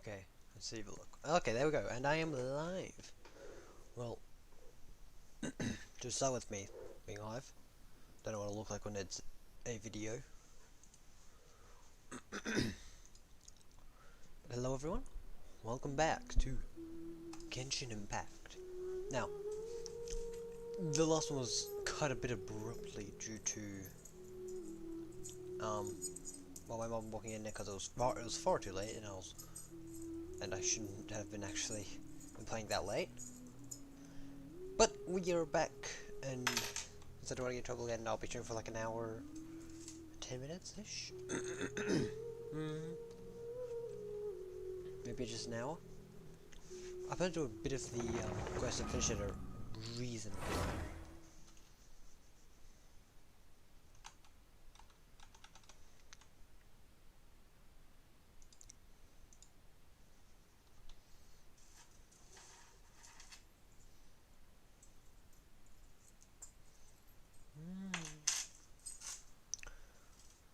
Okay, let's see if a look. Okay, there we go, and I am live. Well, to start with me being live, don't know what I look like when it's a video. Hello everyone, welcome back to Genshin Impact. Now, the last one was cut a bit abruptly due to well, my mom walking in there because it was far too late, and I shouldn't have been actually playing that late. But we are back, and instead of running into trouble again, I'll be streaming for like an hour, 10 minutes ish. Maybe just an hour. I'm gonna do a bit of the quest and finish it a reasonable time.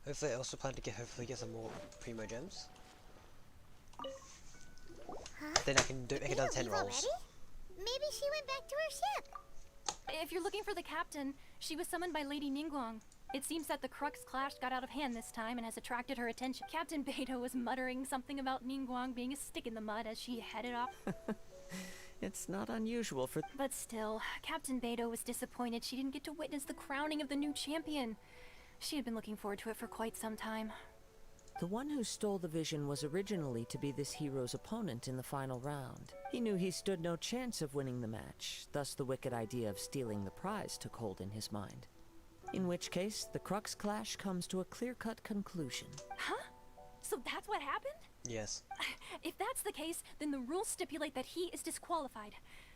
Hopefully, I also plan to get some more primo gems. Huh? Then I can make another 10 rolls. Already? Maybe she went back to her ship. If you're looking for the captain, she was summoned by Lady Ningguang. It seems that the Crux clash got out of hand this time and has attracted her attention. Captain Beidou was muttering something about Ningguang being a stick in the mud as she headed off. It's not unusual for... But still, Captain Beidou was disappointed she didn't get to witness the crowning of the new champion. She had been looking forward to it for quite some time. The one who stole the vision was originally to be this hero's opponent in the final round. He knew he stood no chance of winning the match, thus the wicked idea of stealing the prize took hold in his mind. In which case, the Crux clash comes to a clear-cut conclusion. Huh? So that's what happened? Yes. If that's the case, then the rules stipulate that he is disqualified,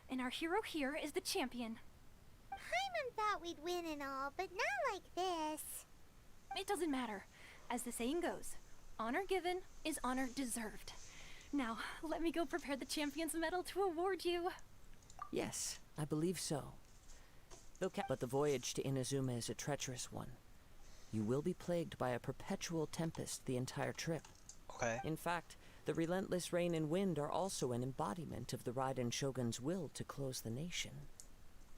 and our hero here is the champion. Paimon thought we'd win and all, but not like this. It doesn't matter. As the saying goes, honor given is honor deserved. Now, let me go prepare the champion's medal to award you. Yes, I believe so. But the voyage to Inazuma is a treacherous one. You will be plagued by a perpetual tempest the entire trip. Okay. In fact, the relentless rain and wind are also an embodiment of the Raiden Shogun's will to close the nation.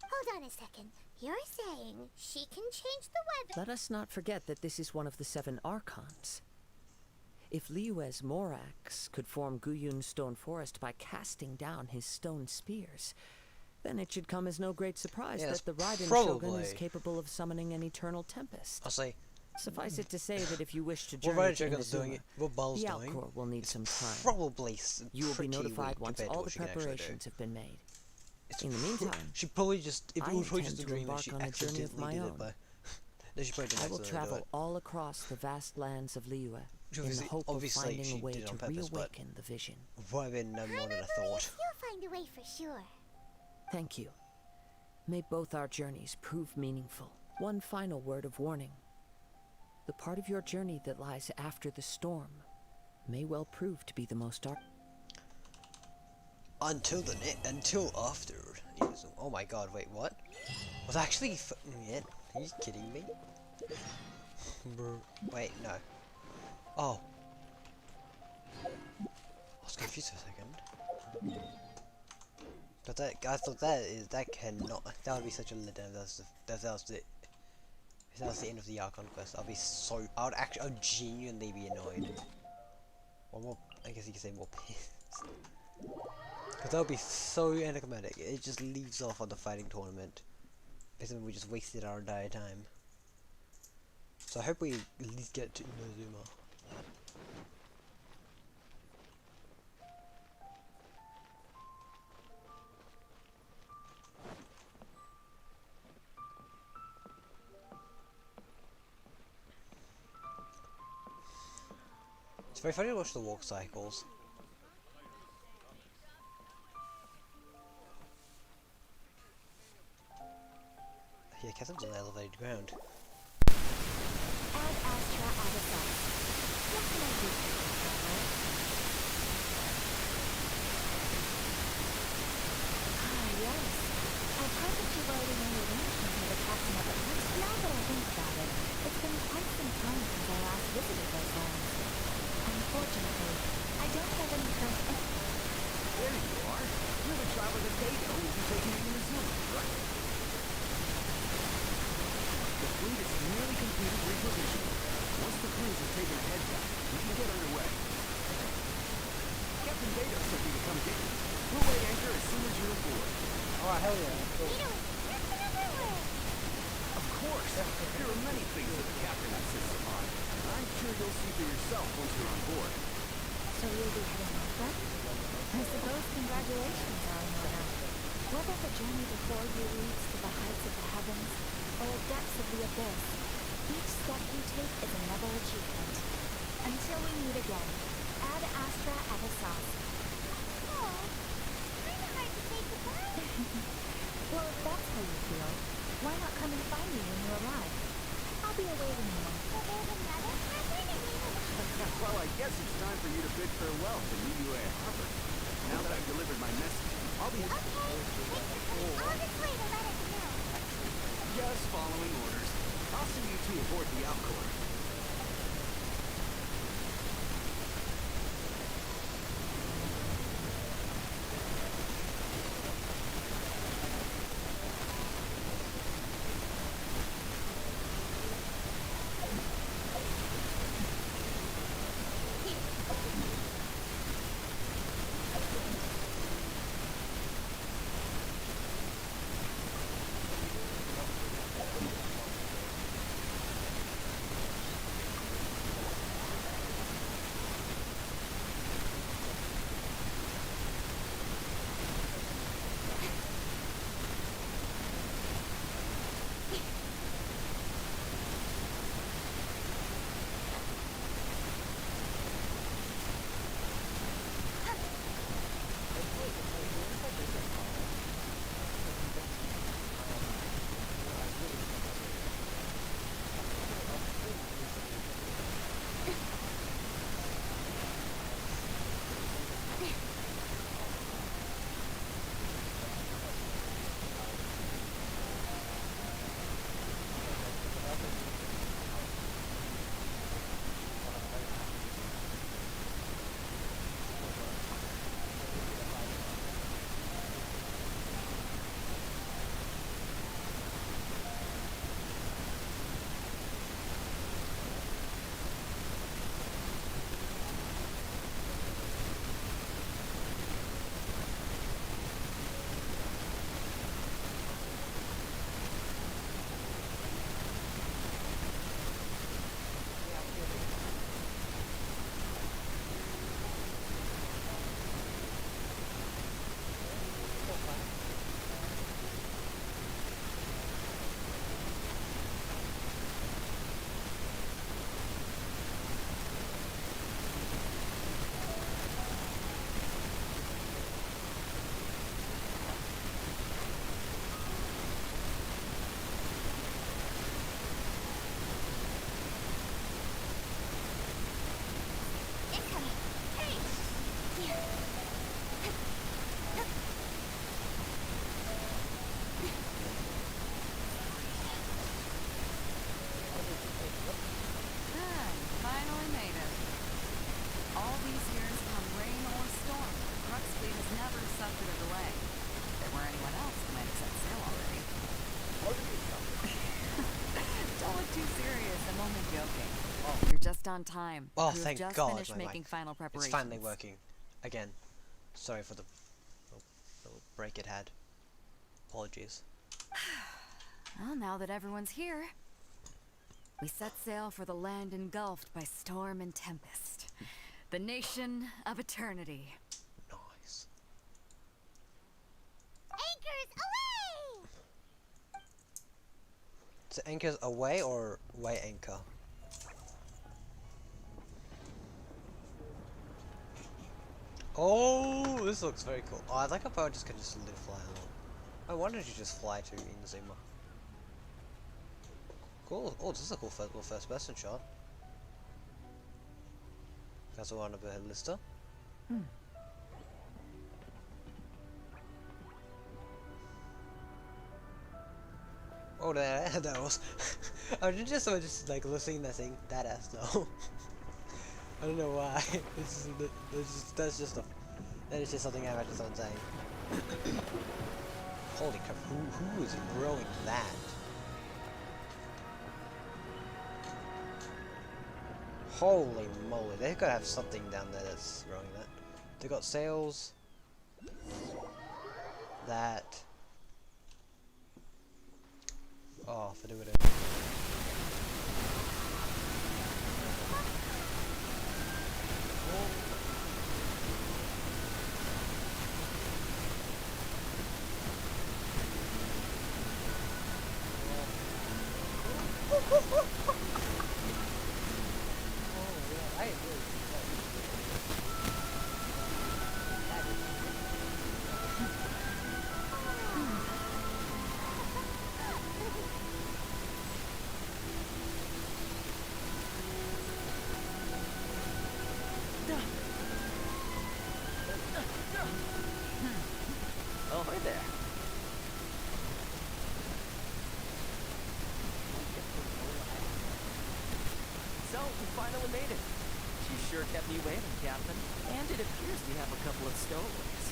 Hold on a second. You're saying she can change the weather? Let us not forget that this is one of the 7 Archons. If Liyue's Morax could form Guyun's stone forest by casting down his stone spears, then it should come as no great surprise that the Raiden Shogun is capable of summoning an eternal tempest. I'll say. Suffice it to say that if you wish to What journey Raiden to Shogun's doing Inazuma, it, what Baal's the doing, Outcore will need some time. probably You will be pretty notified weak once compared to all what the she can actually do. preparations have been made. It's In the meantime, she probably just, if I it was probably intend just a to dream and embark she on a journey of accidentally my did own. it, but then she probably didn't I will accidentally do travel it. all across the vast lands of Liyue in the Obviously- hope of obviously finding she a way did it to on purpose, but- reawaken the vision. Would have been no more than I thought. believes you'll find a way for sure. Thank you. May both our journeys prove meaningful. One final word of warning. The part of your journey that lies after the storm may well prove to be the most dark. Until after. Yes. Oh my god, wait, what? Was actually it? Are you kidding me? Wait, no. Oh. I was confused for a second. But I thought that cannot, that would be such a letdown if that was the end of the Archon quest. I would genuinely be annoyed. Or more, I guess you could say more pissed. Because that would be so anticlimactic. It just leaves off on the fighting tournament. Basically, we just wasted our entire time. So I hope we at least get to Inazuma. It's very funny to watch the walk cycles. Yeah, Catherine's on elevated ground. Ad Astra Abyssal. What can I do? Yes. I've heard that you've already made arrangements with the captain of the Crux. Now that I think about it, it's been quite some time since I last visited those lands. Unfortunately, I don't have any current. There you are. You're the driver that Beto will be taking in the zoo, right? The fleet is nearly completed repositioning. Once the crews have taken a head down, we can get underway. Captain Beto sent me to come get you. We'll weigh anchor as soon as you're aboard. Alright, hell yeah. Cool. Beto is dripping everywhere. Of course. There are many things that the captain insists upon. I'm sure you'll see for yourself once you're on board. So you'll be heading north then? I suppose congratulations are in order. Whether the journey before you leads to the heights of the heavens or depths of the abyss, each step you take is another achievement. Until we meet again, Ad Astra at a sauce. Oh, kind of hard to say goodbye. Well, if that's how you feel, why not come and find me when you arrive? I'll be awaiting you. So there's another hazard and Well, I guess it's time for you to bid farewell to UUA Harbor. Now that I've delivered my message, I'll be... Okay, I'll just wait to let us know. Just following orders. I'll see you two aboard the Alcor. On time. Oh, You've thank just God, finished my making mic. final preparations. It's finally working. Again. Sorry for the little break it had. Apologies. Well, now that everyone's here, we set sail for the land engulfed by storm and tempest. The nation of eternity. Nice. Anchors away! So anchors away or way anchor? Oh, this looks very cool. Oh, I like how I just can just live fly along. I wonder if you just fly to Inazuma. Cool. Oh, this is a cool first person shot. That's the one of the lister. Oh, that was. I was just like listening that thing. That ass though. I don't know why. That's just that is just something I imagine someone saying. Holy crap! Who is growing that? Holy moly! They've got to have something down there that's growing that. They've got sails. That. Oh, for doing it. Oh, hi there. So, we finally made it. You sure kept me waiting, Captain. And it appears we have a couple of stowaways.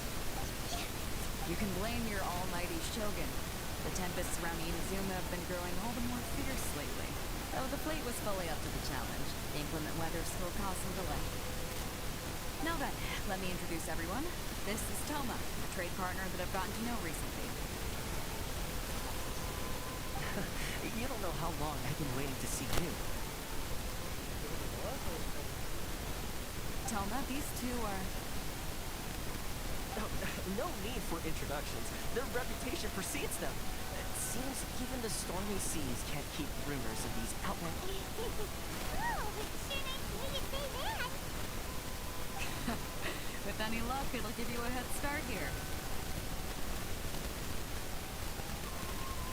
You can blame your almighty shogun. The tempests around Inazuma have been growing all the more fierce lately. Though the fleet was fully up to the challenge, the inclement weather still caused some delay. Now then, let me introduce everyone. This is Toma, a trade partner that I've gotten to know recently. You don't know how long I've been waiting to see you. Toma, these two are... Oh, no need for introductions. Their reputation precedes them. It seems even the stormy seas can't keep rumors of these Outlander... With any luck, it'll give you a head start here.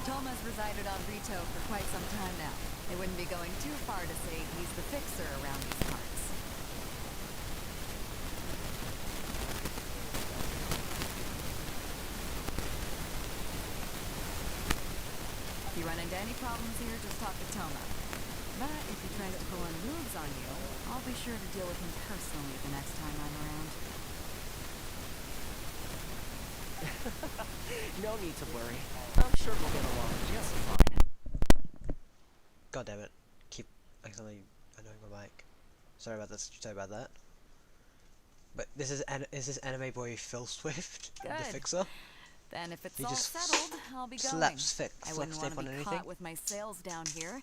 Toma's resided on Rito for quite some time now. It wouldn't be going too far to say he's the fixer around these parts. If you run into any problems here, just talk to Toma. But if he tries to pull any moves on you, I'll be sure to deal with him personally the next time I'm around. No need to worry. I'm sure we'll get along just fine. God damn it! Keep accidentally annoying my mic. Sorry about that. Sorry about that. But this is this anime boy Phil Swift, the Good. fixer? Then if it's He all just settled, I'll be going. slaps I flex wouldn't want tape to on be anything. caught with my sails down here.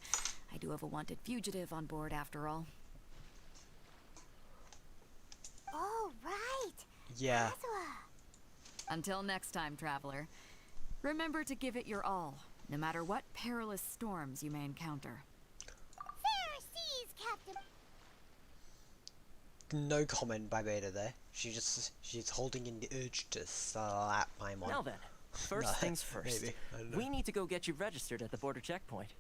I do have a wanted fugitive on board after all. Oh, right. Yeah. Aswa. Until next time, traveler. Remember to give it your all, no matter what perilous storms you may encounter. Fair seas, Captain. No comment by Beta there. She's holding in the urge to slap my mom. Now then, first No, things first. maybe. I don't know. We need to go get you registered at the border checkpoint.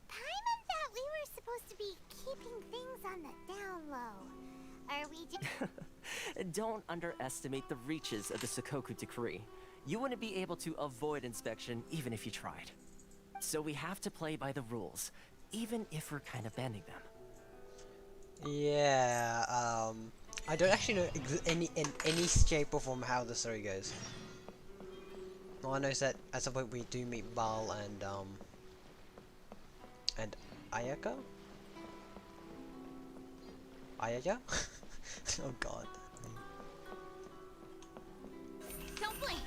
Paimon thought we were supposed to be keeping things on the down low. Are we just... Don't underestimate the reaches of the Sakoku Decree. You wouldn't be able to avoid inspection even if you tried. So we have to play by the rules, even if we're kind of bending them. Yeah, I don't actually know in any shape or form how the story goes. All I know is that at some point we do meet Bal and Ayaka? Ayaya? Oh god. Don't blink.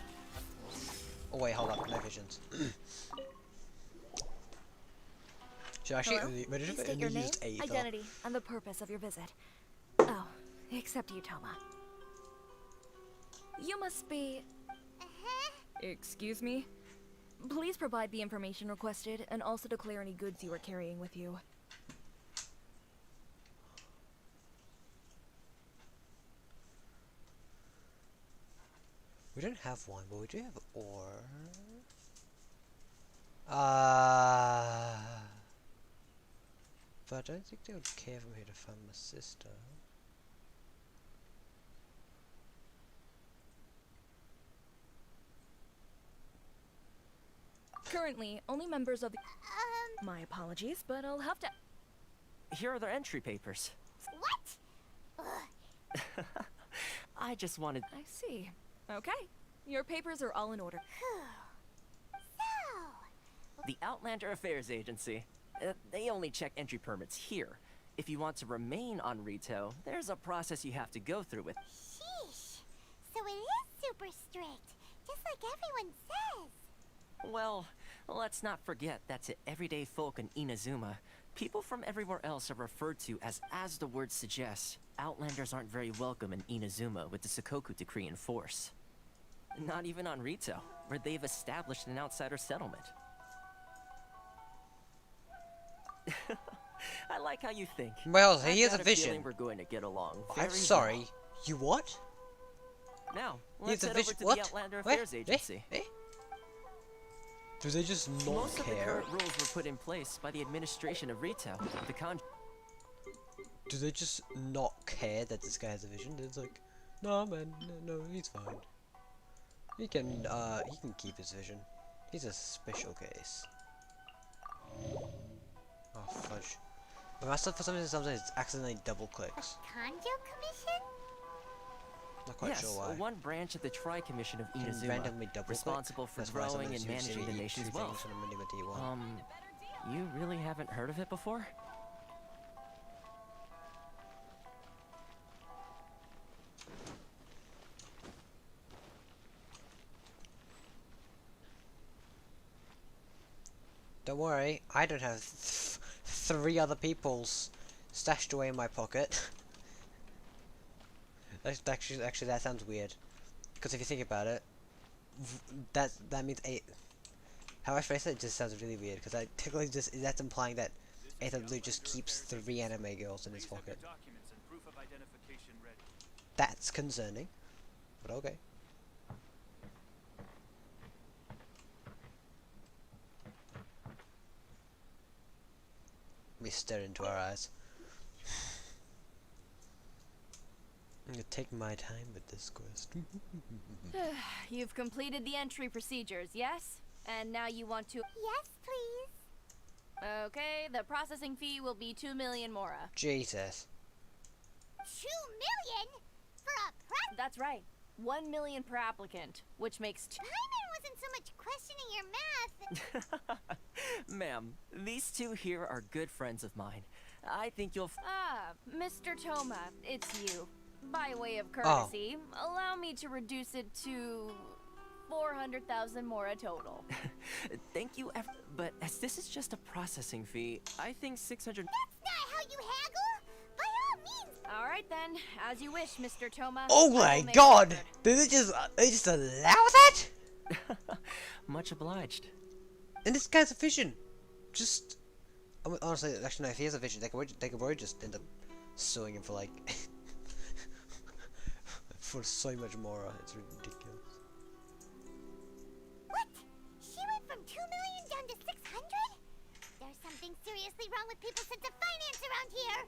Oh wait, hold up, no visions. Should I actually only Please state your name, used Aether. identity, and the purpose of your visit. Oh, except you, Toma. You must be... Excuse me? Please provide the information requested, and also declare any goods you are carrying with you. We don't have one, but we do have ore. But I don't think they would care for me to find my sister. Currently, only members of the... My apologies, but I'll have to... Here are their entry papers. What? Ugh. I just wanted. I see. Okay. Your papers are all in order. So, The Outlander Affairs Agency. They only check entry permits here. If you want to remain on Rito, there's a process you have to go through with. sheesh. So it is super strict, just like everyone says. Well, let's not forget that to everyday folk in Inazuma, people from everywhere else are referred to as the word suggests, Outlanders aren't very welcome in Inazuma with the Sakoku decree in force. Not even on Rito, where they've established an outsider settlement. I like how you think. Well, I've he has got a feeling vision. we're going to get along I'm very sorry. well. You what? Now, He has let's a head vision. over to What? the Outlander What? Affairs Agency. Do they just not Most of the care? current rules were put in place by the administration of Rito. The Do they just not care that this guy has a vision? It's like, no man, no, he's fine. He can keep his vision. He's a special case. Oh fudge. But my stuff for some reason sometimes it accidentally double clicks. Kanjo Commission? Not quite yes, sure why. one branch of the Tri-Commission of Can Inazuma, randomly double responsible for click. That's why growing sometimes and you managing see the nation's two wealth. things on a mini-mini one. You really haven't heard of it before? Don't worry, I don't have three other people's stashed away in my pocket. Actually, that sounds weird. Because if you think about it, that means eight. How I phrase it just sounds really weird. Because I technically that's implying that Aether Blue just keeps 3 anime girls in his pocket. That's concerning, but okay. We stare into our eyes. I'm gonna take my time with this quest. You've completed the entry procedures, yes? And now you want to... Yes, please. Okay, the processing fee will be 2 million mora. Jesus. 2 million? For a press? That's right. 1 million per applicant, which makes Paimon wasn't so much questioning your math. Ma'am, these two here are good friends of mine. I think you'll Mr. Toma, it's you. By way of courtesy, allow me to reduce it to 400,000 mora total. Thank you, but as this is just a processing fee, I think 600. That's not how you haggle. By all means. All right then, as you wish, Mr. Toma. Oh I will my make god! it. Did they just allow that? Much obliged. And this guy's a vision. Just honestly, actually, no. If he has a vision, they could probably just end up suing him for like for so much more. It's ridiculous. What? She went from 2 million down to 600? There's something seriously wrong with people's sense of finance around here.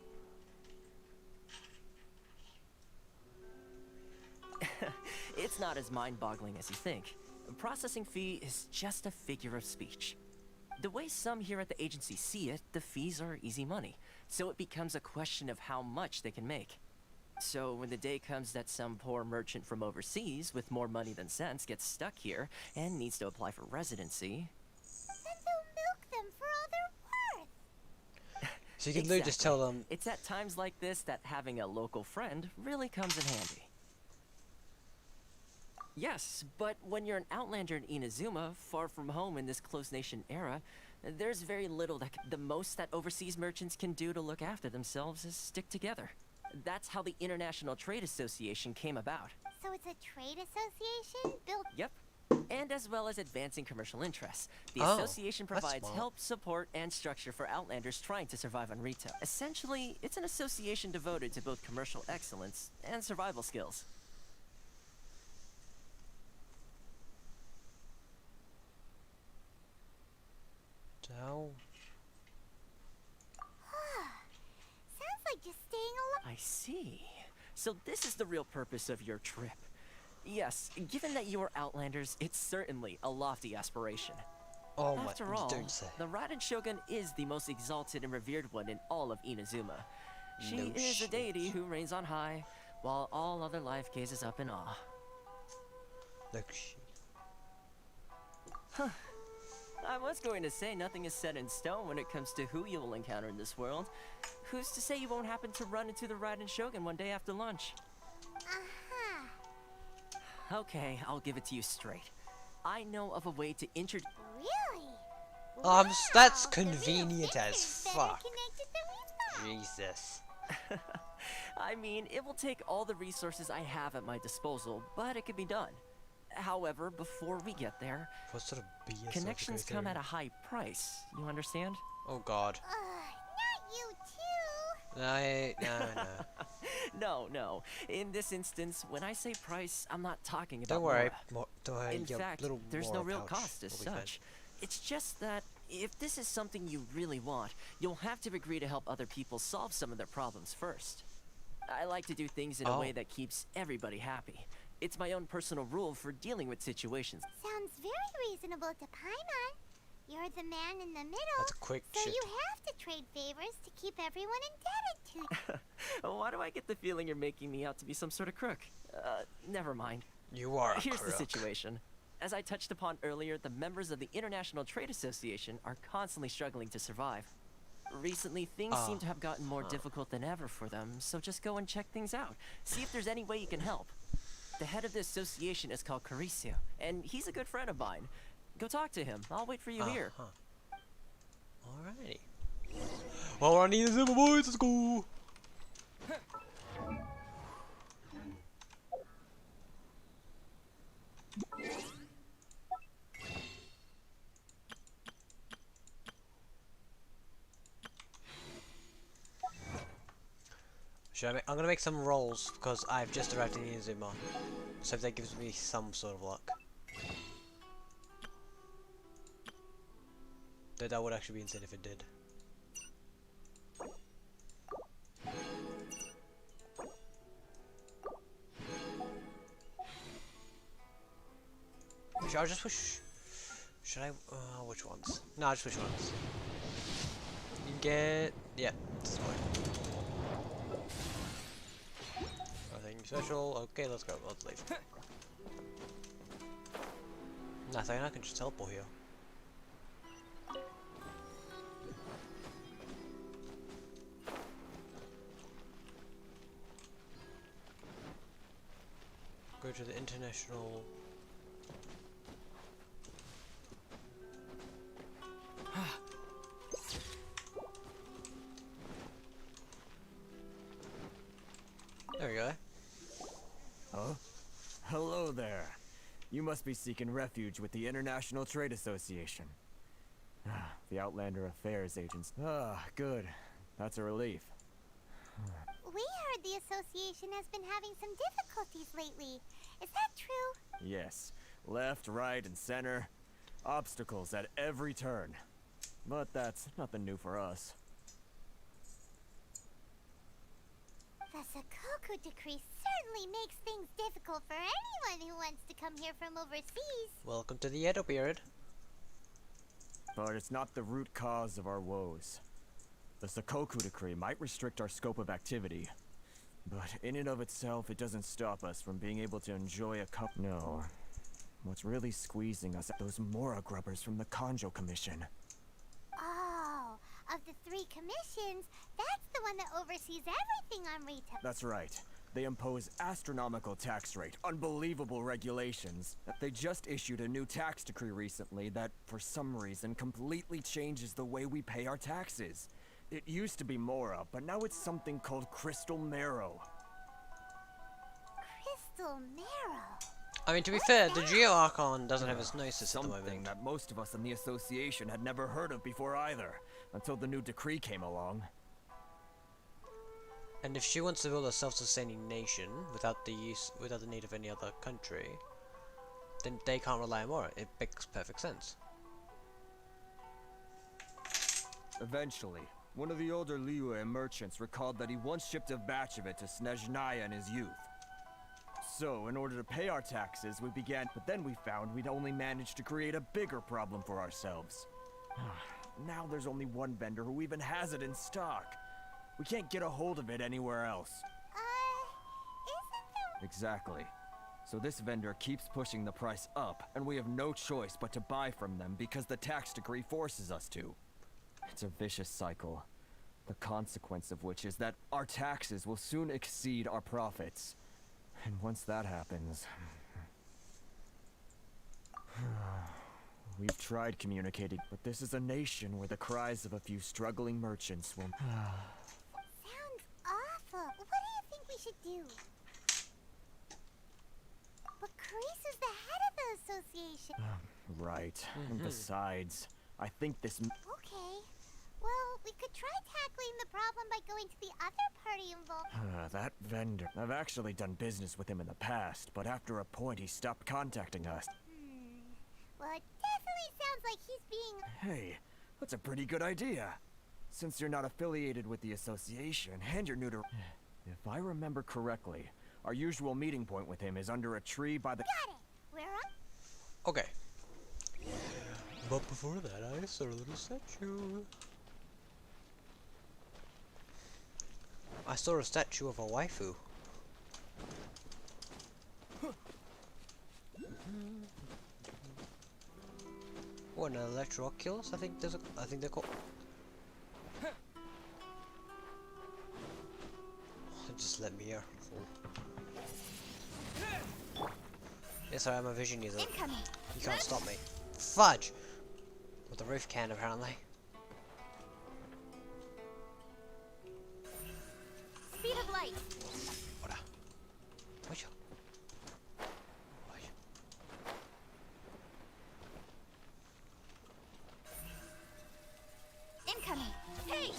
It's not as mind-boggling as you think. A processing fee is just a figure of speech. The way some here at the agency see it, the fees are easy money, so it becomes a question of how much they can make. So when the day comes that some poor merchant from overseas with more money than sense gets stuck here and needs to apply for residency... Then they'll milk them for all their worth. So you can literally just tell them. It's at times like this that having a local friend really comes in handy. Yes, but when you're an Outlander in Inazuma, far from home in this close nation era, there's very little that the most that overseas merchants can do to look after themselves is stick together. That's how the International Trade Association came about. So it's a trade association built. Yep. And as well as advancing commercial interests, the Oh, association that's provides smart. help, support, and structure for Outlanders trying to survive on Rito. Essentially, it's an association devoted to both commercial excellence and survival skills. Oh. Sounds like just staying alive. I see. So this is the real purpose of your trip. Yes, given that you are Outlanders, it's certainly a lofty aspiration. Oh my! After all, Don't say. the Raiden Shogun is the most exalted and revered one in all of Inazuma. She No is a shit. deity who reigns on high, while all other life gazes up in awe. Look, shit. I was going to say nothing is set in stone when it comes to who you will encounter in this world. Who's to say you won't happen to run into the Raiden Shogun one day after lunch? Okay, I'll give it to you straight. I know of a way to introduce... Really? That's Wow, the real convenient as picture's better fuck. connected than we thought. Jesus. I mean, it will take all the resources I have at my disposal, but it can be done. However, before we get there, What sort of BS? connections come at a high price. You understand? Oh God. Not you too. No. No. In this instance, when I say price, I'm not talking about Don't worry. Mora. Don't worry. In your fact, little there's Mora no real pouch cost as will be fine. such. It's just that if this is something you really want, you'll have to agree to help other people solve some of their problems first. I like to do things in a way that keeps everybody happy. It's my own personal rule for dealing with situations. Sounds very reasonable to Paimon. You're the man in the middle. That's a quick So shift. you have to trade favors to keep everyone indebted to you. Why do I get the feeling you're making me out to be some sort of crook? Never mind. You are a Here's the crook. situation. As I touched upon earlier, the members of the International Trade Association are constantly struggling to survive. Recently, things seem to have gotten more difficult than ever for them, so just go and check things out. See if there's any way you can help. The head of the association is called Caricio, and he's a good friend of mine. Go talk to him. I'll wait for you here. Alrighty. Well, we're on the Zimmer boys. Let's go. I'm gonna make some rolls because I've just arrived in Inazuma, so if that gives me some sort of luck. Though that would actually be insane if it did. Should I just push? Should I? Which ones? No, just push ones. You can get. Yeah, this is fine. Nothing special. Okay, let's go. Let's leave. Nothing. I can just teleport here. Go to the international. There we go. Huh? Hello there. You must be seeking refuge with the International Trade Association. The Outlander Affairs agents. Good. That's a relief. We heard the association has been having some difficulties lately. Is that true? Yes. Left, right, and center. Obstacles at every turn. But that's nothing new for us. The Sakoku decree certainly makes things difficult for anyone who wants to come here from overseas. Welcome to the Edo period. But it's not the root cause of our woes. The Sakoku decree might restrict our scope of activity. But in and of itself, it doesn't stop us from being able to enjoy a cup. No. What's really squeezing us are those Mora grubbers from the Kanjo Commission. Oh, of the 3 commissions, that's the one that oversees everything on retail. That's right. They impose astronomical tax rate, unbelievable regulations. They just issued a new tax decree recently that, for some reason, completely changes the way we pay our taxes. It used to be Mora, but now it's something called Crystal Marrow. Crystal Marrow. I mean, to be fair, the Geo Archon doesn't have its gnosis at the Something moment. that most of us in the association had never heard of before either, until the new decree came along. And if she wants to build a self-sustaining nation without the need of any other country, then they can't rely on Mora. It makes perfect sense. Eventually, one of the older Liyue merchants recalled that he once shipped a batch of it to Snezhnaya in his youth. So, in order to pay our taxes, we began, but then we found we'd only managed to create a bigger problem for ourselves. Now there's only one vendor who even has it in stock. We can't get a hold of it anywhere else. Isn't there... Exactly. So this vendor keeps pushing the price up, and we have no choice but to buy from them because the tax decree forces us to. It's a vicious cycle, the consequence of which is that our taxes will soon exceed our profits. And once that happens... We've tried communicating, but this is a nation where the cries of a few struggling merchants will... Sounds awful. What do you think we should do? But Chris is the head of the association. Right. And besides, I think this... Okay. Well, we could try tackling the problem by going to the other party involved. That vendor... I've actually done business with him in the past, but after a point he stopped contacting us. Well, it definitely sounds like he's being... Hey, that's a pretty good idea. Since you're not affiliated with the association, and you're new to... If I remember correctly, our usual meeting point with him is under a tree by the... Got it. We're up. Okay. But before that, I saw a little statue. I saw a statue of a waifu. What, an electro-oculus? I think there's a... I think they're called... Just let me here. Yes, sorry, I'm a vision user. Incoming. You can't stop me. Fudge! Well, the roof can, apparently. Speed of light. What a... What you... Incoming. Hey!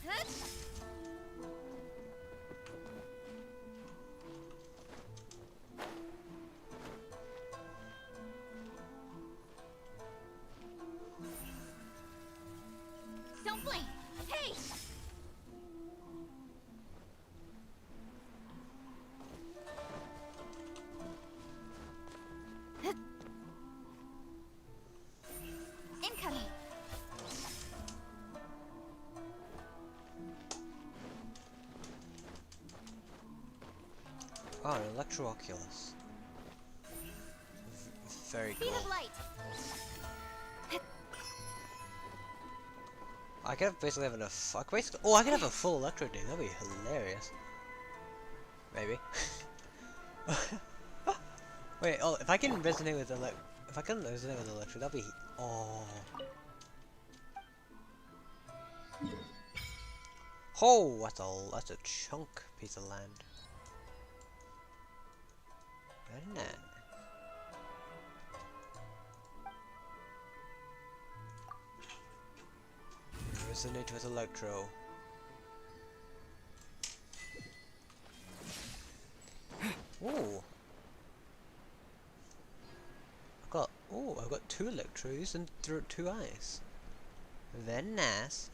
Huh? Don't blink. Hey! Incoming. Oh, an electro-oculus. Very Speed cool. of light. I could basically have enough. I could basically, oh, I could have a full electro day. That'd be hilarious. Maybe. Wait. Oh, if I can resonate with if I can resonate with electro, that'd be. Oh. Oh, that's a chunk piece of land. Very nice. Resonate with electro. Ooh. I've got 2 electros and 2 eyes. Very nice.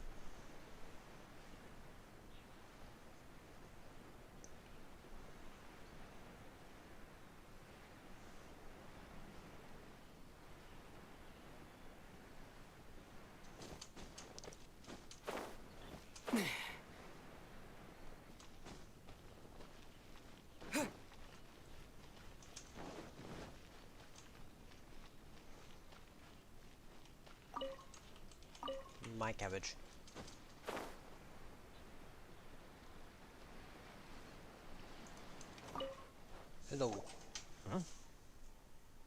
My cabbage. Hello. Huh?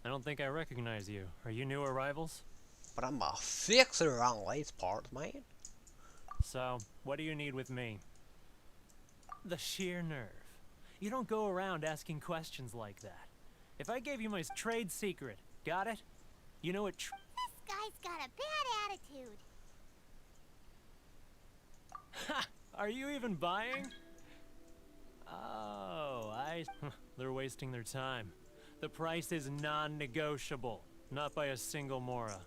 I don't think I recognize you. Are you new arrivals? But I'm a fixer around these parts, man. So, what do you need with me? The sheer nerve. You don't go around asking questions like that. If I gave you my trade secret, got it? You know what This guy's got a bad attitude. Ha! Are you even buying? Oh, they're wasting their time. The price is non-negotiable. Not by a single Mora.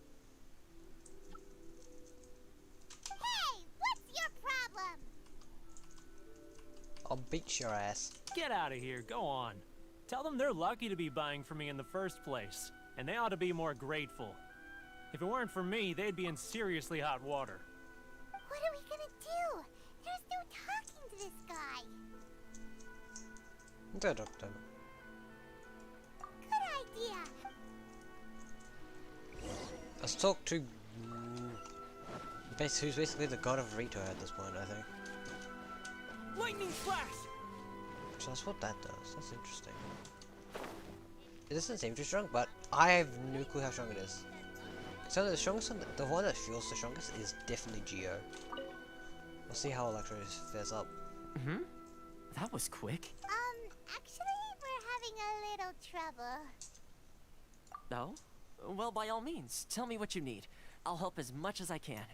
Hey, what's your problem? I'll beat your ass. Get out of here. Go on. Tell them they're lucky to be buying from me in the first place. and they ought to be more grateful. If it weren't for me, they'd be in seriously hot water. What are we gonna do? There's no talking to this guy. Good, Doctor. Good idea. Let's talk to who's basically the god of Rito at this point, I think. Lightning flash! So that's what that does. That's interesting. It doesn't seem too strong, but I have no clue how strong it is. So the strongest one, the one that feels the strongest is definitely Geo. We'll see how Electro fares up. That was quick. Actually, we're having a little trouble. Oh? Well, by all means, tell me what you need. I'll help as much as I can.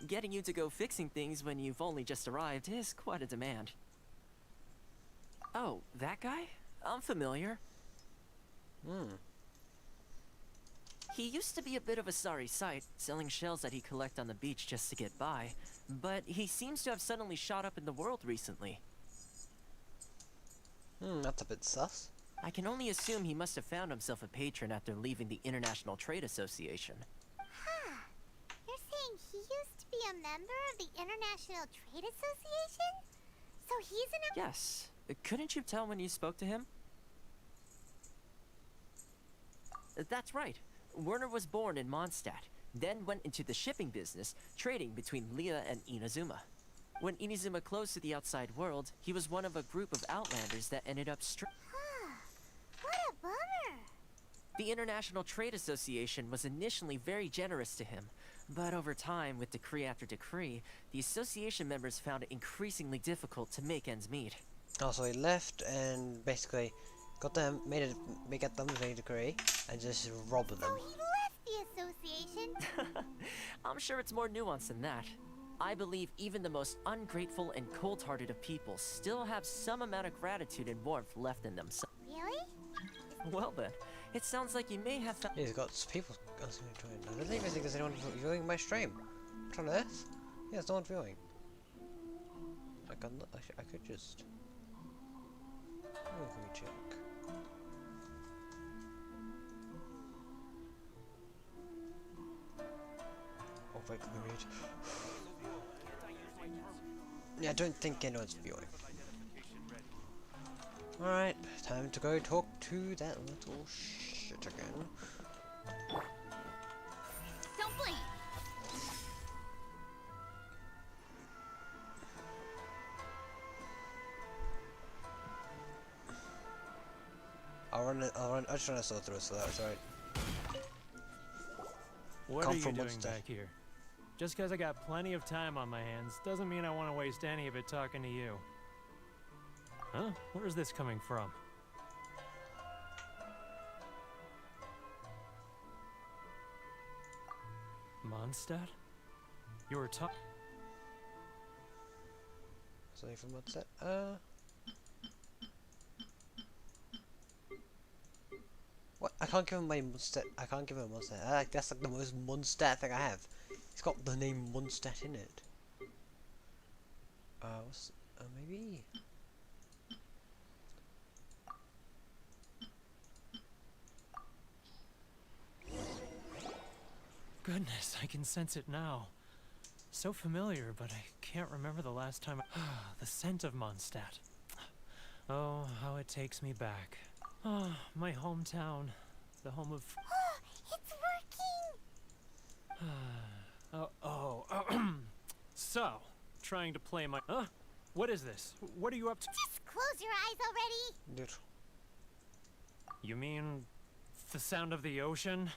Getting you to go fixing things when you've only just arrived is quite a demand. Oh, that guy? I'm familiar. He used to be a bit of a sorry sight, selling shells that he'd collect on the beach just to get by, but he seems to have suddenly shot up in the world recently. That's a bit sus. I can only assume he must have found himself a patron after leaving the International Trade Association. Huh. You're saying he used to be a member of the International Trade Association? So he's an... Yes. Couldn't you tell when you spoke to him? That's right. Werner was born in Mondstadt, then went into the shipping business, trading between Leah and Inazuma. When Inazuma closed to the outside world, he was one of a group of Outlanders that ended up What a bummer. The International Trade Association was initially very generous to him, but over time, with decree after decree, the association members found it increasingly difficult to make ends meet. Oh, so he left and basically got them, get them to a decree and just robbed them. So he left the association. I'm sure it's more nuanced than that. I believe even the most ungrateful and cold-hearted of people still have some amount of gratitude and warmth left in them. Really? Well then, it sounds like you may have found— He's got people. I don't even think there's anyone viewing my stream. What on earth? Yeah, there's no one viewing. I could just. Let me check. Oh wait, let me read. Yeah, I don't think anyone's viewing. Alright, time to go talk to that little shit again. Don't blink. I just run a slow through, so that's alright. What Come are you from doing what's back here? Just because I got plenty of time on my hands doesn't mean I want to waste any of it talking to you. Huh? Where's this coming from? Mondstadt? You were talking... Something from what's that? What? I can't give him my Mondstadt. I can't give him a Mondstadt. That's like the most Mondstadt thing I have. It's got the name Mondstadt in it. What's... maybe... Goodness, I can sense it now. So familiar, but I can't remember the last time the scent of Mondstadt. Oh, how it takes me back. Oh, my hometown. The home of... Oh, it's working! So, trying to play my... What is this? What are you up to? Just close your eyes already! Dude. You mean... the sound of the ocean?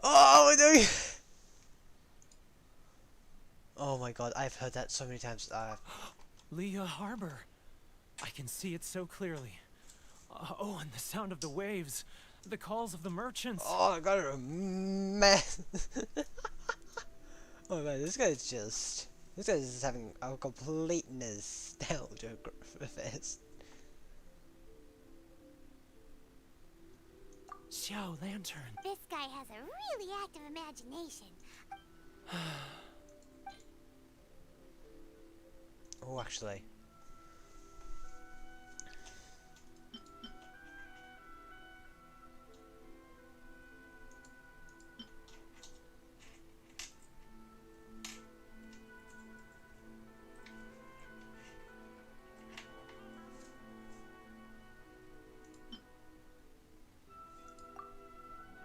Oh, we're doing... Oh my god, I've heard that so many times. Leah Harbor. I can see it so clearly. Oh, and the sound of the waves. The calls of the merchants. Oh, I got a mess. Oh man, this guy's just having a complete nostalgia fest. Xiao Lantern. This guy has a really active imagination. Oh, actually.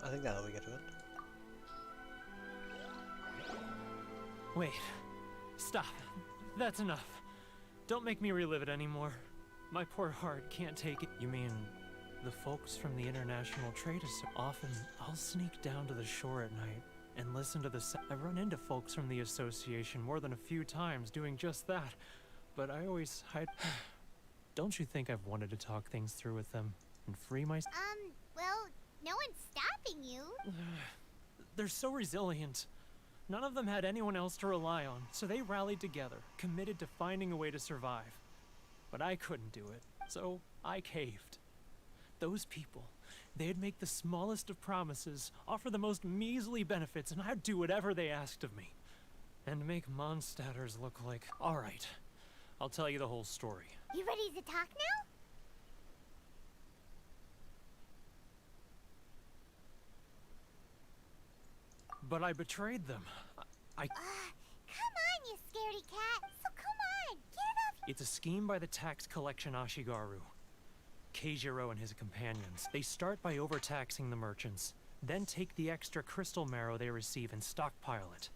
I think that'll be good one. Wait. Stop. That's enough. Don't make me relive it anymore. My poor heart can't take it. You mean the folks from the International Trade Association? Often, I'll sneak down to the shore at night and listen to the I've run into folks from the association more than a few times doing just that, but I always hide. Don't you think I've wanted to talk things through with them and free myself? Well, no one's stopping you. They're so resilient. None of them had anyone else to rely on, so they rallied together, committed to finding a way to survive. But I couldn't do it, so I caved. Those people, they'd make the smallest of promises, offer the most measly benefits, and I'd do whatever they asked of me. And make Mondstadters look like... Alright, I'll tell you the whole story. You ready to talk now? But I betrayed them. Come on, you scaredy cat. So come on, get it off. It's a scheme by the tax collection Ashigaru. Yashiro and his companions. They start by overtaxing the merchants, then take the extra crystal marrow they receive and stockpile it.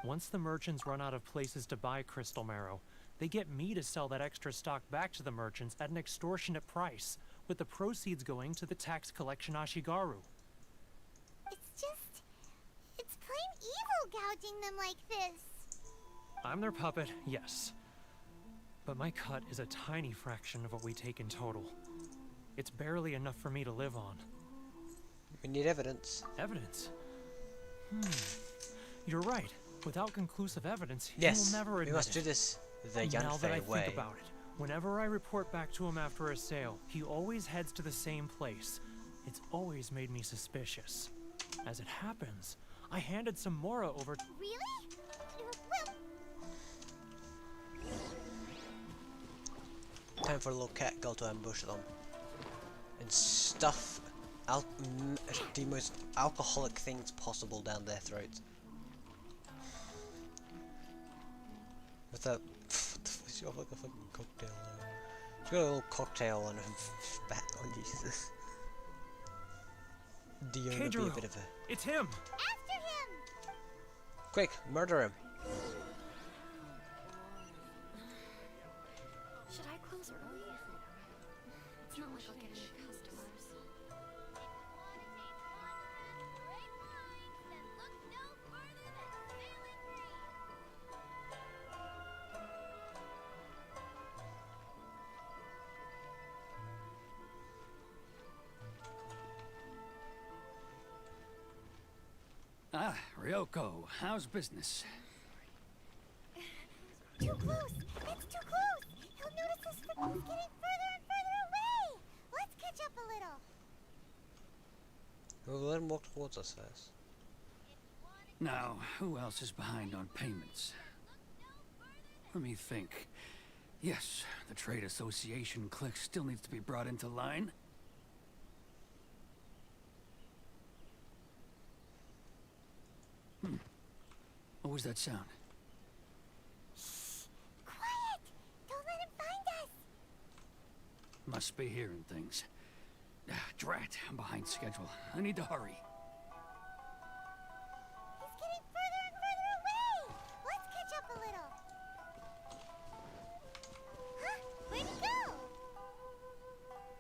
Once the merchants run out of places to buy crystal marrow, they get me to sell that extra stock back to the merchants at an extortionate price, with the proceeds going to the tax collection Ashigaru. It's plain evil gouging them like this. I'm their puppet, yes. But my cut is a tiny fraction of what we take in total. It's barely enough for me to live on. We need evidence. Evidence? You're right. Without conclusive evidence, he Yes, will never admit we must it. do this the Now that I Yanfei way. think about it, whenever I report back to him after a sale, he always heads to the same place. It's always made me suspicious. As it happens, I handed some Mora over. Really? Well, Time for a little cat girl to ambush them and stuff the most alcoholic things possible down their throats. With a she's got like a fucking cocktail on her. She's got a little cocktail on her back. Oh Jesus. Dio would be a Yashiro, bit of a it's him! after him. quick murder him. Should I close early? It's not like I'll get any customers. Ah, Ryoko, how's business? Too close. It's too close. He'll notice us from getting further and further away. Let's catch up a little. We'll let him walk towards us first. Now, who else is behind on payments? Let me think. Yes, the Trade Association clique still needs to be brought into line. What was that sound? Quiet. Don't let him find us. Must be hearing things. Drat, I'm behind schedule. I need to hurry. He's getting further and further away. Let's catch up a little. Huh? Where'd he go?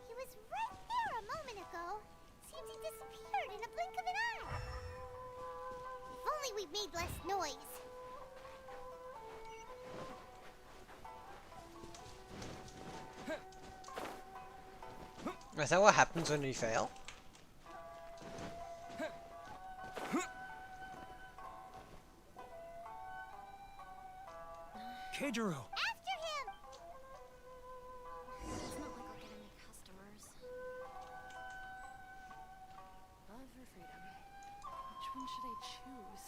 He was right there a moment ago. Seems he disappeared in a blink of an eye. If only we made less noise. Is that what happens when you fail? Yashiro! After him! It's not like I'll get any customers. Love or freedom? Which one should I choose?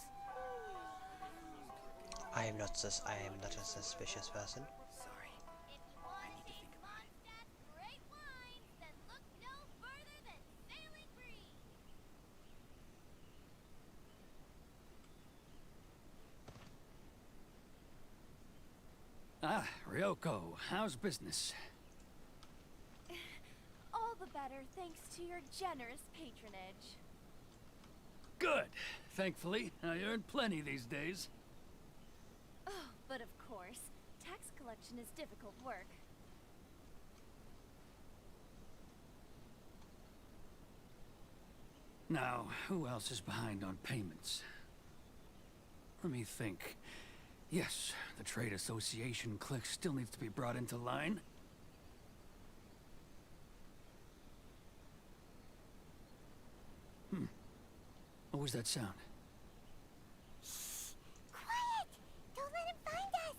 I am not a suspicious person. Sorry. If you want to taste Mondstadt's great wines, then look no further than Sailing Breeze. Ah, Ryoko, how's business? All the better thanks to your generous patronage. Good. Thankfully, I earn plenty these days. Oh, but of course, tax collection is difficult work. Now, who else is behind on payments? Let me think. Yes, the Trade Association clique still needs to be brought into line. What was that sound? Quiet! Don't let him find us!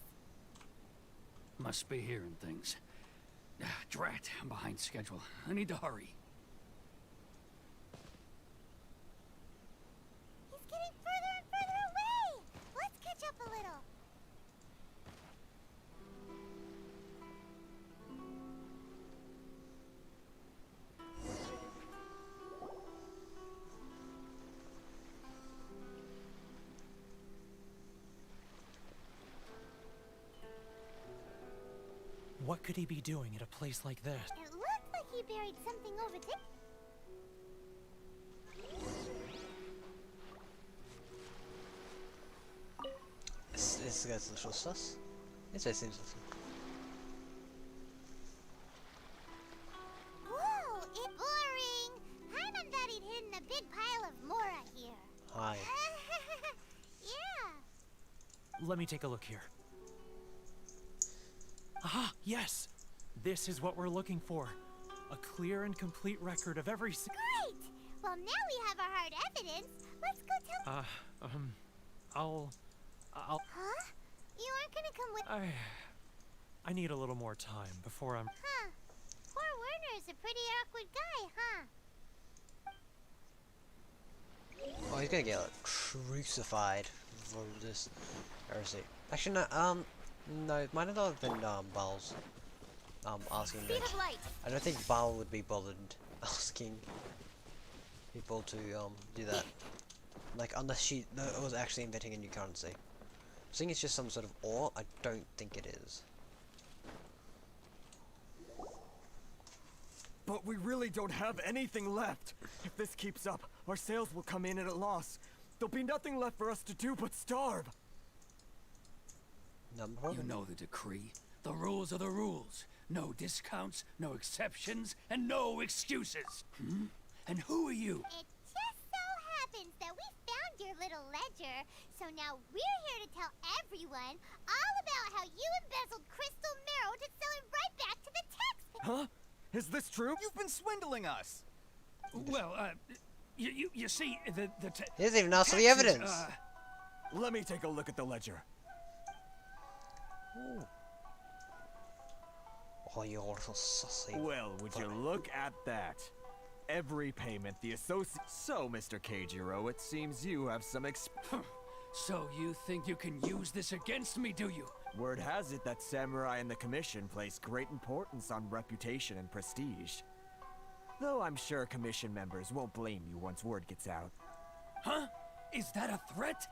Must be hearing things. Drat, I'm behind schedule. I need to hurry. He's getting further and further away! Let's catch up a little. What could he be doing at a place like this? It looked like he buried something over there. This guy's a little sus. This guy seems sus. Whoa, it's boring! Paimon thought he'd hidden a big pile of Mora here. Hi. Yeah. Let me take a look here. Ah, yes! This is what we're looking for. A clear and complete record of every Great! Well, now we have our hard evidence. Let's go tell... I'll... Huh? You aren't gonna come with... I need a little more time before I'm... Huh. Poor Werner's a pretty awkward guy, huh? Oh, he's gonna get like, crucified for this heresy. Actually, no, it might not have been Bal's asking Speed it. of light. I don't think Bal would be bothered asking people to do that. Like unless she was actually inventing a new currency. Seeing it's just some sort of ore, I don't think it is. But we really don't have anything left. If this keeps up, our sales will come in at a loss. There'll be nothing left for us to do but starve. Number one. You know the decree. The rules are the rules. No discounts, no exceptions, and no excuses. And who are you? It just so happens that we found your little ledger, so now we're here to tell everyone all about how you embezzled crystal marrow to sell it right back to the taxpayer. Huh? Is this true? You've been swindling us. Well, you see, the He doesn't even ask for the taxes, evidence. Let me take a look at the ledger. Ooh. Oh, you're a little sussy. Well, would you look at that? Every payment the So, Mr. Yashiro, it seems you have some So you think you can use this against me, do you? Word has it that Samurai and the Commission place great importance on reputation and prestige. Though I'm sure Commission members won't blame you once word gets out. Huh? Is that a threat?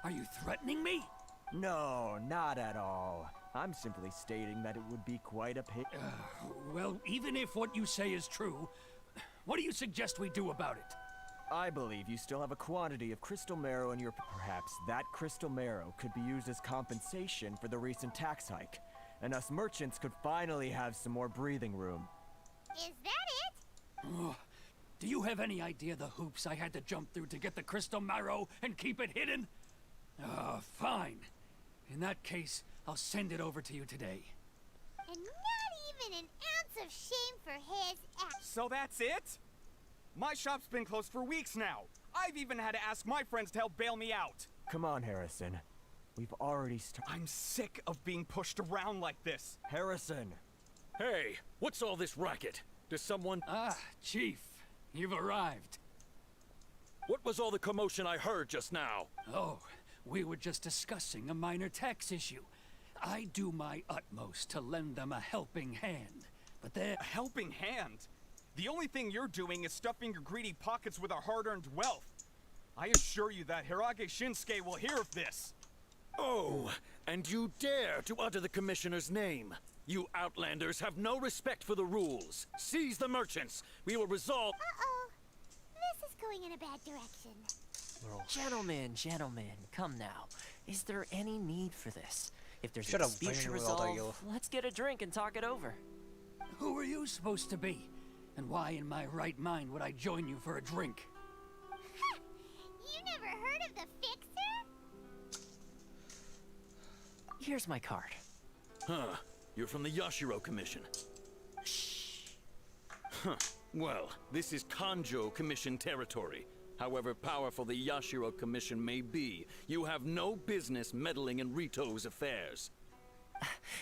Are you threatening me? No, not at all. I'm simply stating that it would be quite a pity. Well, even if what you say is true, what do you suggest we do about it? I believe you still have a quantity of crystal marrow in your... Perhaps that crystal marrow could be used as compensation for the recent tax hike, and us merchants could finally have some more breathing room. Is that it? Oh, do you have any idea the hoops I had to jump through to get the crystal marrow and keep it hidden? Fine. In that case, I'll send it over to you today. And not even an ounce of shame for his act. So that's it? My shop's been closed for weeks now. I've even had to ask my friends to help bail me out. Come on, Harrison. We've already I'm sick of being pushed around like this. Harrison! Hey, what's all this racket? Does someone... Ah, Chief, you've arrived. What was all the commotion I heard just now? Oh, we were just discussing a minor tax issue. I do my utmost to lend them a helping hand, but they're... A helping hand? The only thing you're doing is stuffing your greedy pockets with our hard-earned wealth. I assure you that Hirage Shinsuke will hear of this. Oh, and you dare to utter the Commissioner's name? You Outlanders have no respect for the rules. Seize the merchants. We will resolve... Uh-oh. This is going in a bad direction. Gentlemen, come now. Is there any need for this? If there's Shut a up, dispute to Fwiend, Ronaldo, you. resolve, let's get a drink and talk it over. Who are you supposed to be? And why in my right mind would I join you for a drink? You never heard of the Fixer? Here's my card. Huh. You're from the Yashiro Commission. Shh. Huh. Well, this is Kanjo Commission territory. However powerful the Yashiro Commission may be, you have no business meddling in Rito's affairs.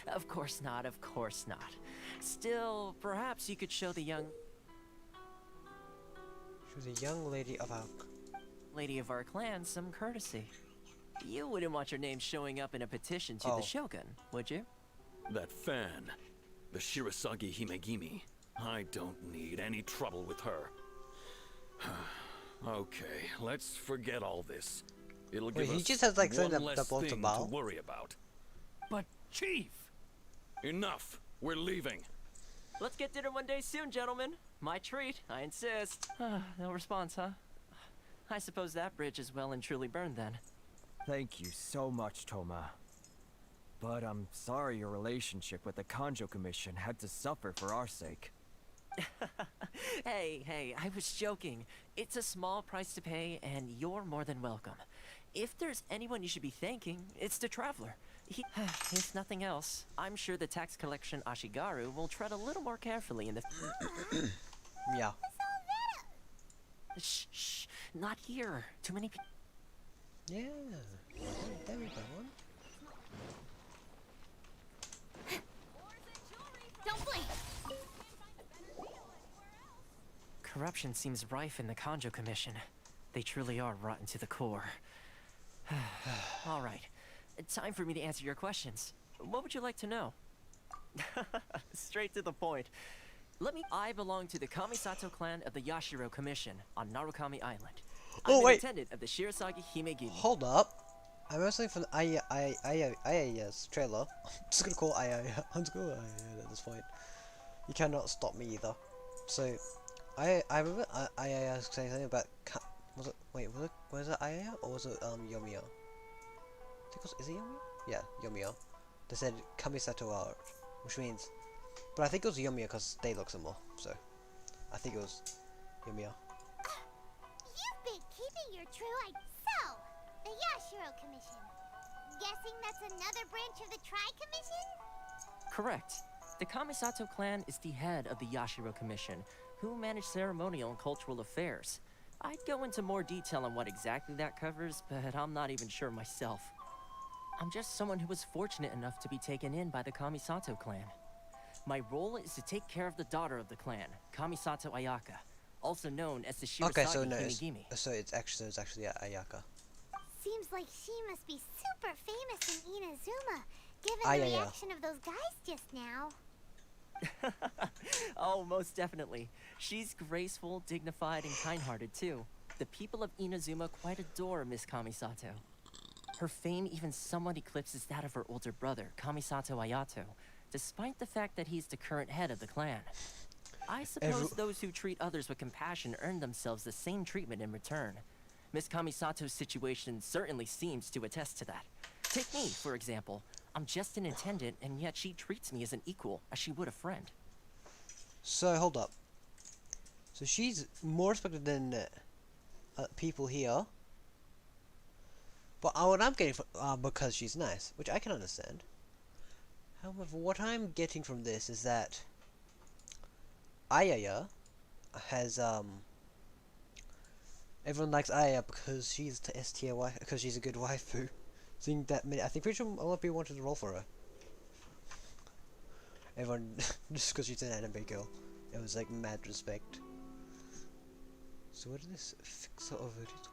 Of course not, of course not. Still, perhaps you could show the young... She was a young lady of our... lady of our clan some courtesy. You wouldn't want your name showing up in a petition to the Shogun, would you? That fan, the Shirasagi Himegimi. I don't need any trouble with her. Okay, let's forget all this. It'll give us he just has like something one less that wants to thing bow. to worry about. But, Chief! Enough. We're leaving. Let's get dinner one day soon, gentlemen. My treat, I insist. No response, huh? I suppose that bridge is well and truly burned then. Thank you so much, Toma. But I'm sorry your relationship with the Kanjo Commission had to suffer for our sake. Hey, I was joking. It's a small price to pay, and you're more than welcome. If there's anyone you should be thanking, it's the Traveler. If nothing else, I'm sure the tax collection Ashigaru will tread a little more carefully in the... Yeah. Shh, not here. Too many people... Yeah. There we go. Don't blink! Corruption seems rife in the Kanjo Commission. They truly are rotten to the core. All right. Time for me to answer your questions. What would you like to know? Straight to the point. I belong to the Kamisato clan of the Yashiro Commission on Narukami Island. I'm an attendant of the Shirasagi Himegimi. Hold up. I'm mostly from the Ayaya's trailer. I'm just gonna call it Ayaya. I'm just gonna call it Ayaya at this point. You cannot stop me either. So, I remember Ayaya saying something about was it Ayaya or was it Yomiya? I think is it Yomiya? Yeah, Yomiya. They said Kamisato art, which means, but I think it was Yomiya because they look similar. So, I think it was Yomiya. You've been keeping your true So, the Yashiro Commission. Guessing that's another branch of the Tri-Commission? Correct. The Kamisato clan is the head of the Yashiro Commission, who manage ceremonial and cultural affairs. I'd go into more detail on what exactly that covers, but I'm not even sure myself. I'm just someone who was fortunate enough to be taken in by the Kamisato clan. My role is to take care of the daughter of the clan, Kamisato Ayaka, also known as the Shirasagi Himegimi. So it's actually Ayaka. Seems like she must be super famous in Inazuma, given the reaction of those guys just now. Oh, most definitely. She's graceful, dignified, and kind-hearted too. The people of Inazuma quite adore Miss Kamisato. Her fame even somewhat eclipses that of her older brother, Kamisato Ayato, despite the fact that he's the current head of the clan. I suppose those who treat others with compassion earn themselves the same treatment in return. Miss Kamisato's situation certainly seems to attest to that. Take me, for example. I'm just an attendant, and yet she treats me as an equal, as she would a friend. So, hold up. So she's more respected than people here. But what I'm getting from, because she's nice, which I can understand. However, what I'm getting from this is that Ayaya has, everyone likes Ayaya because she's the S tier wife, because she's a good waifu. Seeing that many, I think pretty sure a lot of people wanted to roll for her. Everyone, just because she's an anime girl, it was like mad respect. So what is this fixer over it?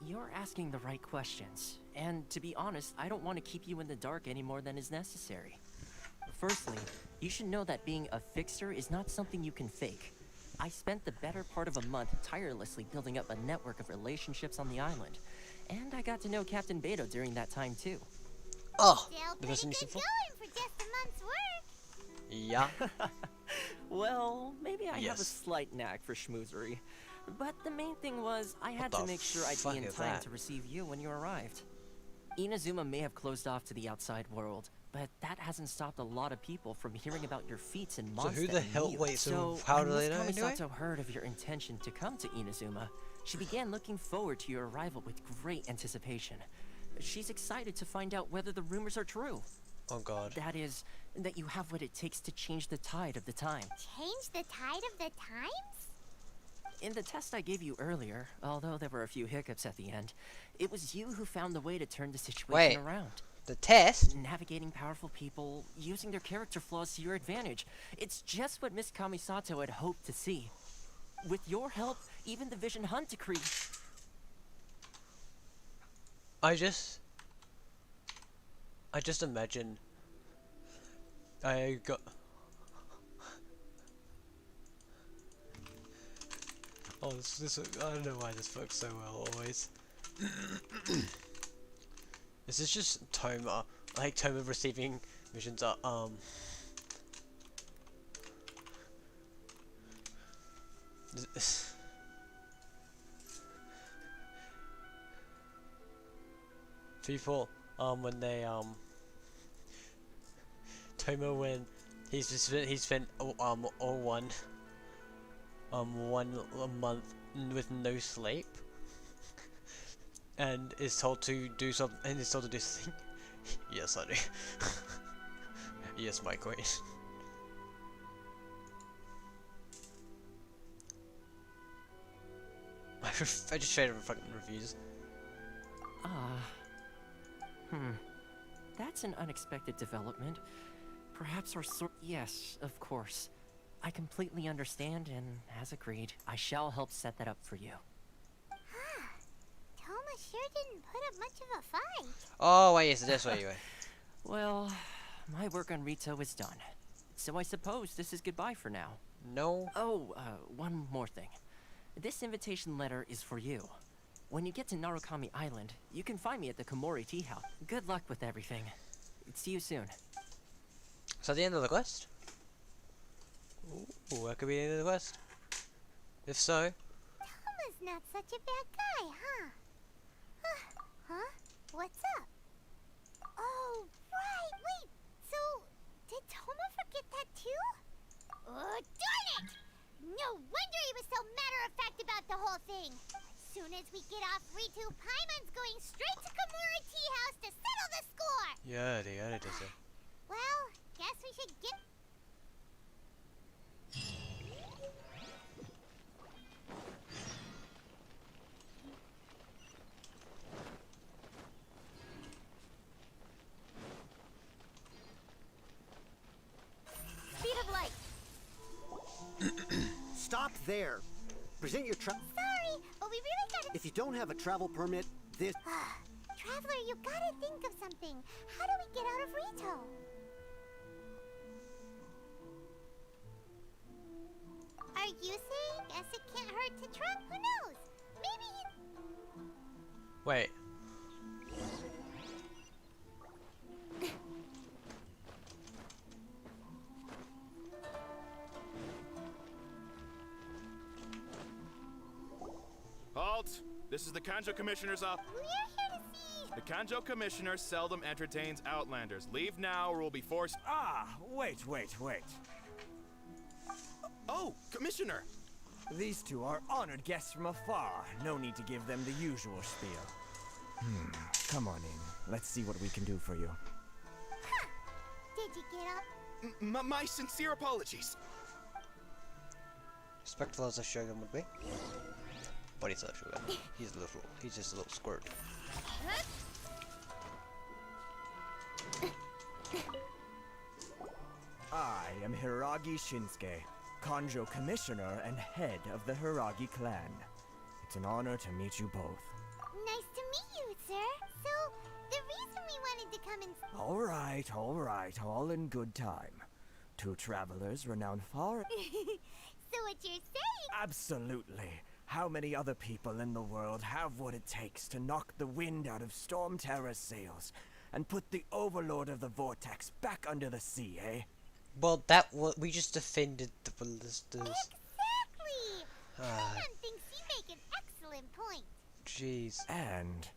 You're asking the right questions, and to be honest, I don't want to keep you in the dark any more than is necessary. Firstly, you should know that being a fixer is not something you can fake. I spent the better part of a month tirelessly building up a network of relationships on the island, and I got to know Captain Beto during that time too. Oh, Still pretty good going for just a month's work. Yeah. Well, maybe I have a Yes. slight knack for schmoozery. But the main thing was, I had What to the make sure I'd fuck be in is time that? to receive you when you arrived. Inazuma may have closed off to the outside world, but that hasn't stopped a lot of people from hearing about your feats in So Mondstadt who the and hell? Niu. Wait. So how when do they Miss know anyway? Kamisato heard of your intention to come to Inazuma, she began looking forward to your arrival with great anticipation. She's excited to find out whether the rumors are true. Oh God. That is, that you have what it takes to change the tide of the time. Change the tide of the times? In the test I gave you earlier, although there were a few hiccups at the end, it was you who found the way to turn the situation around. The test? Navigating powerful people, using their character flaws to your advantage. It's just what Miss Kamisato had hoped to see. With your help, even the Vision Hunt decree. I just imagine I got. Oh, this I don't know why this works so well always. Is this just Toma? Like Toma receiving missions are people when they Toma when he's spent one month with no sleep and is told to do something and is told to do something. Yes, I do. Yes, my queen. I just straight up fucking reviews. That's an unexpected development. Perhaps our yes, of course. I completely understand, and as agreed, I shall help set that up for you. Toma sure didn't put up much of a fight. Oh wait, yes, that's where you were. Well, my work on Rito is done. So I suppose this is goodbye for now. No. Oh, one more thing. This invitation letter is for you. When you get to Narukami Island, you can find me at the Komori Tea House. Good luck with everything. See you soon. So the end of the quest? Ooh, that could be the end of the quest. If so. Toma's not such a bad guy, huh? Huh? What's up? Oh, right, wait. So, did Toma forget that too? Oh, darn it! No wonder he was so matter-of-fact about the whole thing. As soon as we get off Ritu, Paimon's going straight to Komori Tea House to settle the score! Yeah, it is it. Well, guess we should get... Speed of light. Stop there. Present your Sorry, but we really gotta... If you don't have a travel permit, this... Traveler, you gotta think of something. How do we get out of Rito? Are you saying guess it can't hurt to try? Who knows? Maybe... Wait. Halt! This is the Kanjo Commissioner's office. We're here to see... The Kanjo Commissioner seldom entertains Outlanders. Leave now or we'll be forced... Ah, wait. Oh, Commissioner! These two are honored guests from afar. No need to give them the usual spiel. Come on in. Let's see what we can do for you. Huh. Did you get up? My sincere apologies. Respectful as a Shogun would be. But he's not a Shogun. He's just a little squirt. I am Hiragi Shinsuke, Kanjo Commissioner and head of the Hiragi clan. It's an honor to meet you both. Nice to meet you, sir. So, the reason we wanted to come and... All right, all in good time. Two travelers renowned far... So what you're saying... Absolutely. How many other people in the world have what it takes to knock the wind out of Storm Terror's sails and put the Overlord of the Vortex back under the sea, eh? Well, we just defended the ballistas. Exactly! Paimon thinks you make an excellent point. Jeez. And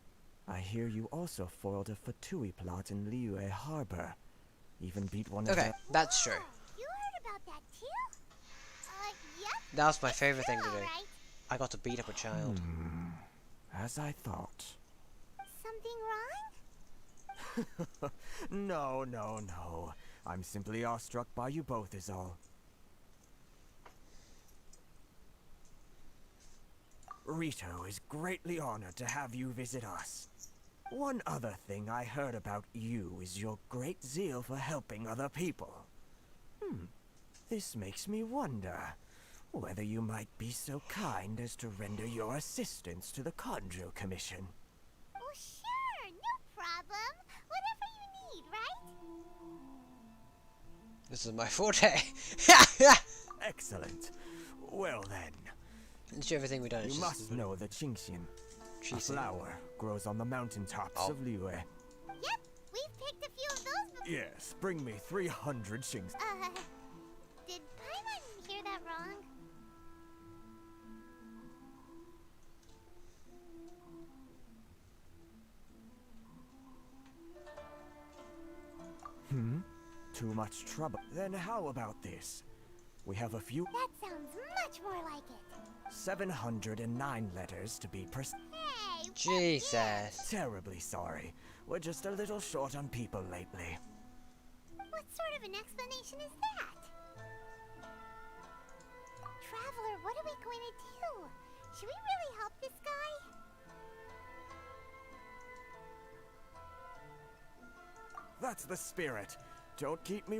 I hear you also foiled a Fatui plot in Liyue Harbor. Even beat one of Okay, the... that's true. You heard about that too? Yep. That was my favorite thing to do. Alright. I got to beat up a child. As I thought. Something wrong? No, no, no. I'm simply awestruck by you both is all. Rito is greatly honored to have you visit us. One other thing I heard about you is your great zeal for helping other people. This makes me wonder whether you might be so kind as to render your assistance to the Conjo Commission. Oh, sure, no problem. Whatever you need, right? This is my forte. Excellent. Well then. It's everything we've done. You must know the Qingxian. A flower grows on the mountaintops of Liyue. Yep, we've picked a few of those before. Yes, bring me 300 Qingxian. Did Paimon hear that wrong? Too much trouble. Then how about this? We have a few... That sounds much more like it. 709 letters to be precise. Hey, Jesus. Terribly sorry. We're just a little short on people lately. what sort of an explanation is that? Traveler, what are we going to do? Should we really help this guy? That's the spirit. Don't keep me...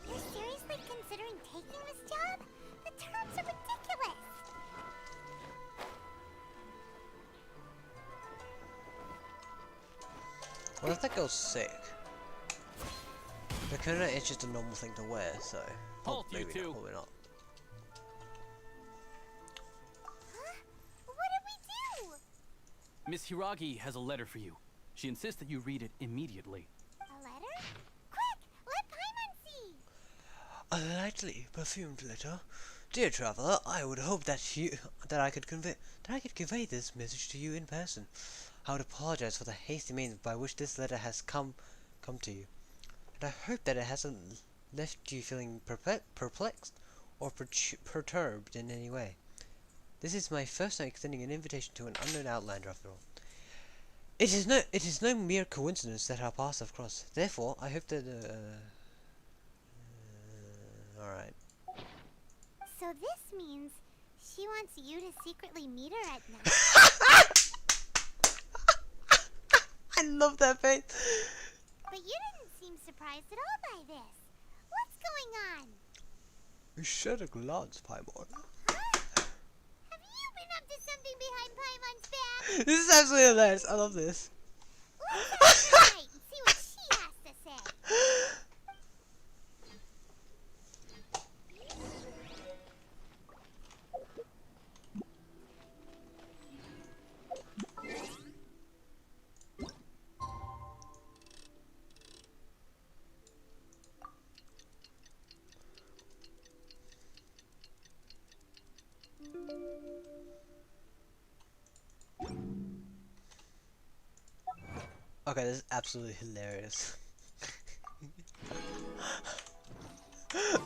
You're seriously considering taking this job? The terms are ridiculous. What if that girl's sick? The Kuna is just a normal thing to wear, so... Halt, you maybe two. not, probably not. Huh? What did we do? Miss Hiragi has a letter for you. She insists that you read it immediately. A letter? Quick, let Paimon see. A lightly perfumed letter. Dear traveler, I would hope that I could convey this message to you in person. I would apologize for the hasty means by which this letter has come to you. And I hope that it hasn't left you feeling perplexed or perturbed in any way. This is my first time extending an invitation to an unknown Outlander after all. It is no mere coincidence that our paths have crossed. Therefore, I hope that alright. So this means she wants you to secretly meet her at night. I love that face. But you didn't seem surprised at all by this. What's going on? You shed a glance, Paimon. Have you been up to something behind Paimon's back? This is absolutely hilarious. I love this. Let's have her night and see what she has to say. Okay, this is absolutely hilarious.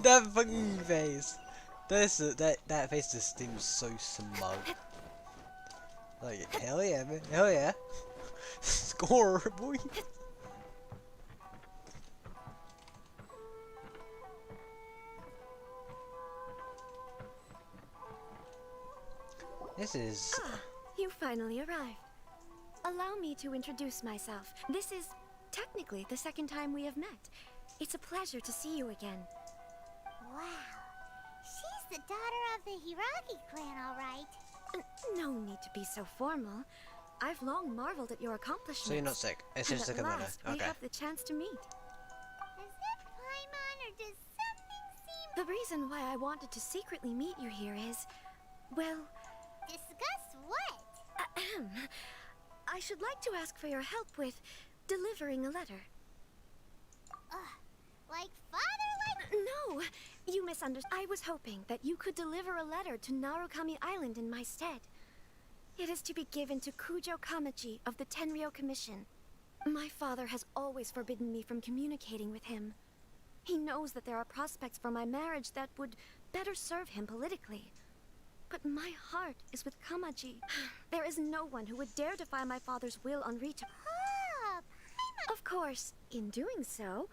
That fucking face. That face just seems so smug. Like, hell yeah, man. Hell yeah. Score, boy. This is... You finally arrived. Allow me to introduce myself. This is technically the second time we have met. It's a pleasure to see you again. Wow. She's the daughter of the Hiragi clan, all right. No need to be so formal. I've long marveled at your accomplishments. So you're not sick. It's and just a at commander. last, we Okay. have the chance to meet. Is it Paimon or does something seem... The reason why I wanted to secretly meet you here is, well... Discuss what? I should like to ask for your help with delivering a letter. Like father, like... No, you misunderstood. I was hoping that you could deliver a letter to Narukami Island in my stead. It is to be given to Kujo Kamachi of the Tenryou Commission. My father has always forbidden me from communicating with him. He knows that there are prospects for my marriage that would better serve him politically. But my heart is with Kamachi. There is no one who would dare defy my father's will on Rito. Of course, in doing so,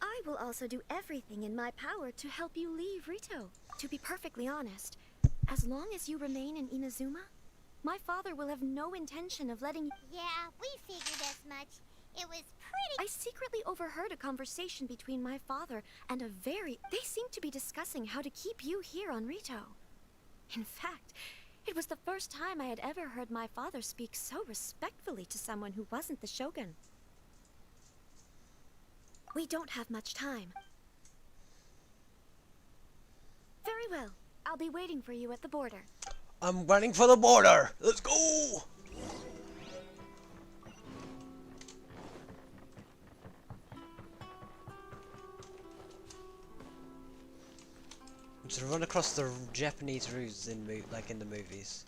I will also do everything in my power to help you leave Rito. To be perfectly honest, as long as you remain in Inazuma, my father will have no intention of letting you... Yeah, we figured as much. It was pretty... I secretly overheard a conversation between my father and a very... They seemed to be discussing how to keep you here on Rito. In fact, it was the first time I had ever heard my father speak so respectfully to someone who wasn't the Shogun. We don't have much time. Very well. I'll be waiting for you at the border. I'm running for the border! Let's go! Just run across the Japanese routes in like in the movies.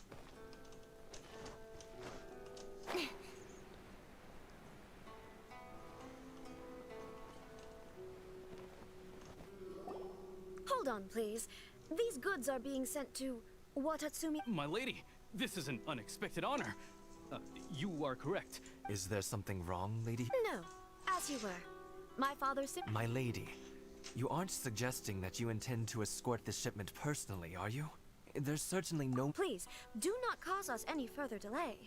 Hold on, please. These goods are being sent to Watatsumi. My lady, this is an unexpected honor. You are correct. Is there something wrong, lady? No, as you were. My father My lady, you aren't suggesting that you intend to escort this shipment personally, are you? There's certainly no... Please, do not cause us any further delay.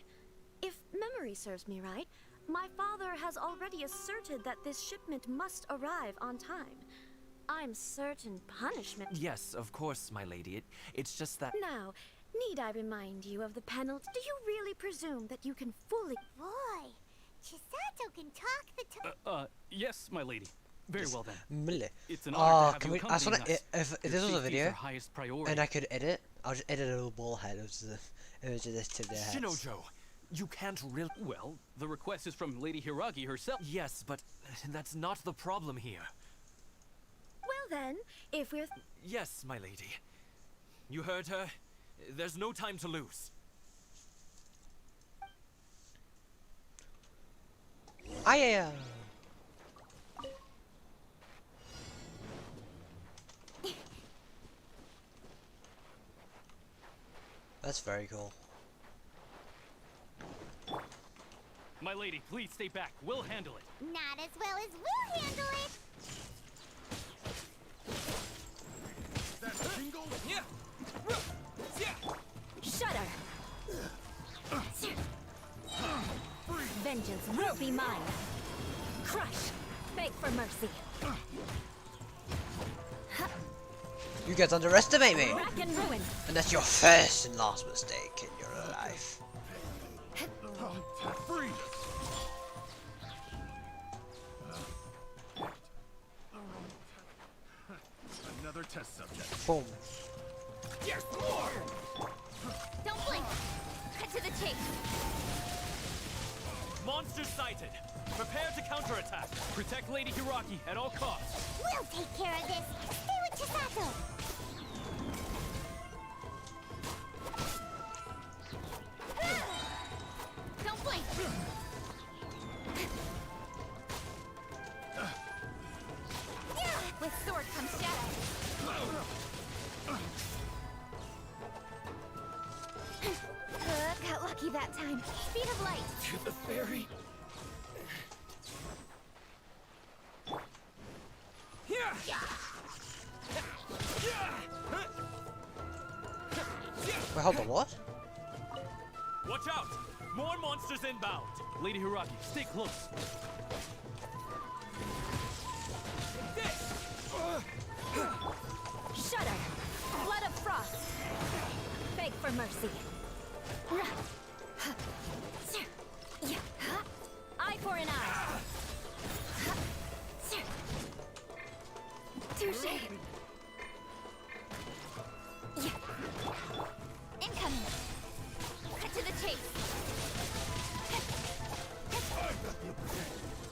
If memory serves me right, my father has already asserted that this shipment must arrive on time. I'm certain punishment... Yes, of course, my lady. It's just that... Now, need I remind you of the penalty? Do you really presume that you can fully... Boy, Chisato can talk the talk. Yes, my lady. Very well then. Millie. It's an honor to have can you we... I just wanna... accompany us. If this was a video, highest priority. and I could edit, I'll just edit a little ball head of the image of this to their heads. Shinojo, you can't really... Well, the request is from Lady Hiragi herself. Yes, but that's not the problem here. Well then, if we're... Yes, my lady. You heard her. There's no time to lose. Yeah. That's very cool. My lady, please stay back. We'll handle it. Not as well as we'll handle it. Shudder! Vengeance will be mine. Crush! Beg for mercy. You guys underestimate me! Rack and ruin! And that's your first and last mistake in your life. Another test subject. Boom. Yes, more! Don't blink! Cut to the chase! Monsters sighted. Prepare to counterattack. Protect Lady Hiragi at all costs. We'll take care of this. Stay with Chisato. Don't blink! With sword comes shadow. Got lucky that time. Speed of light. To the ferry. Wait, hold on, what? Watch out! More monsters inbound. Lady Hiragi, stay close. Shudder! Blood of frost! Beg for mercy. Eye for an eye. Touché. Incoming! Cut to the chase!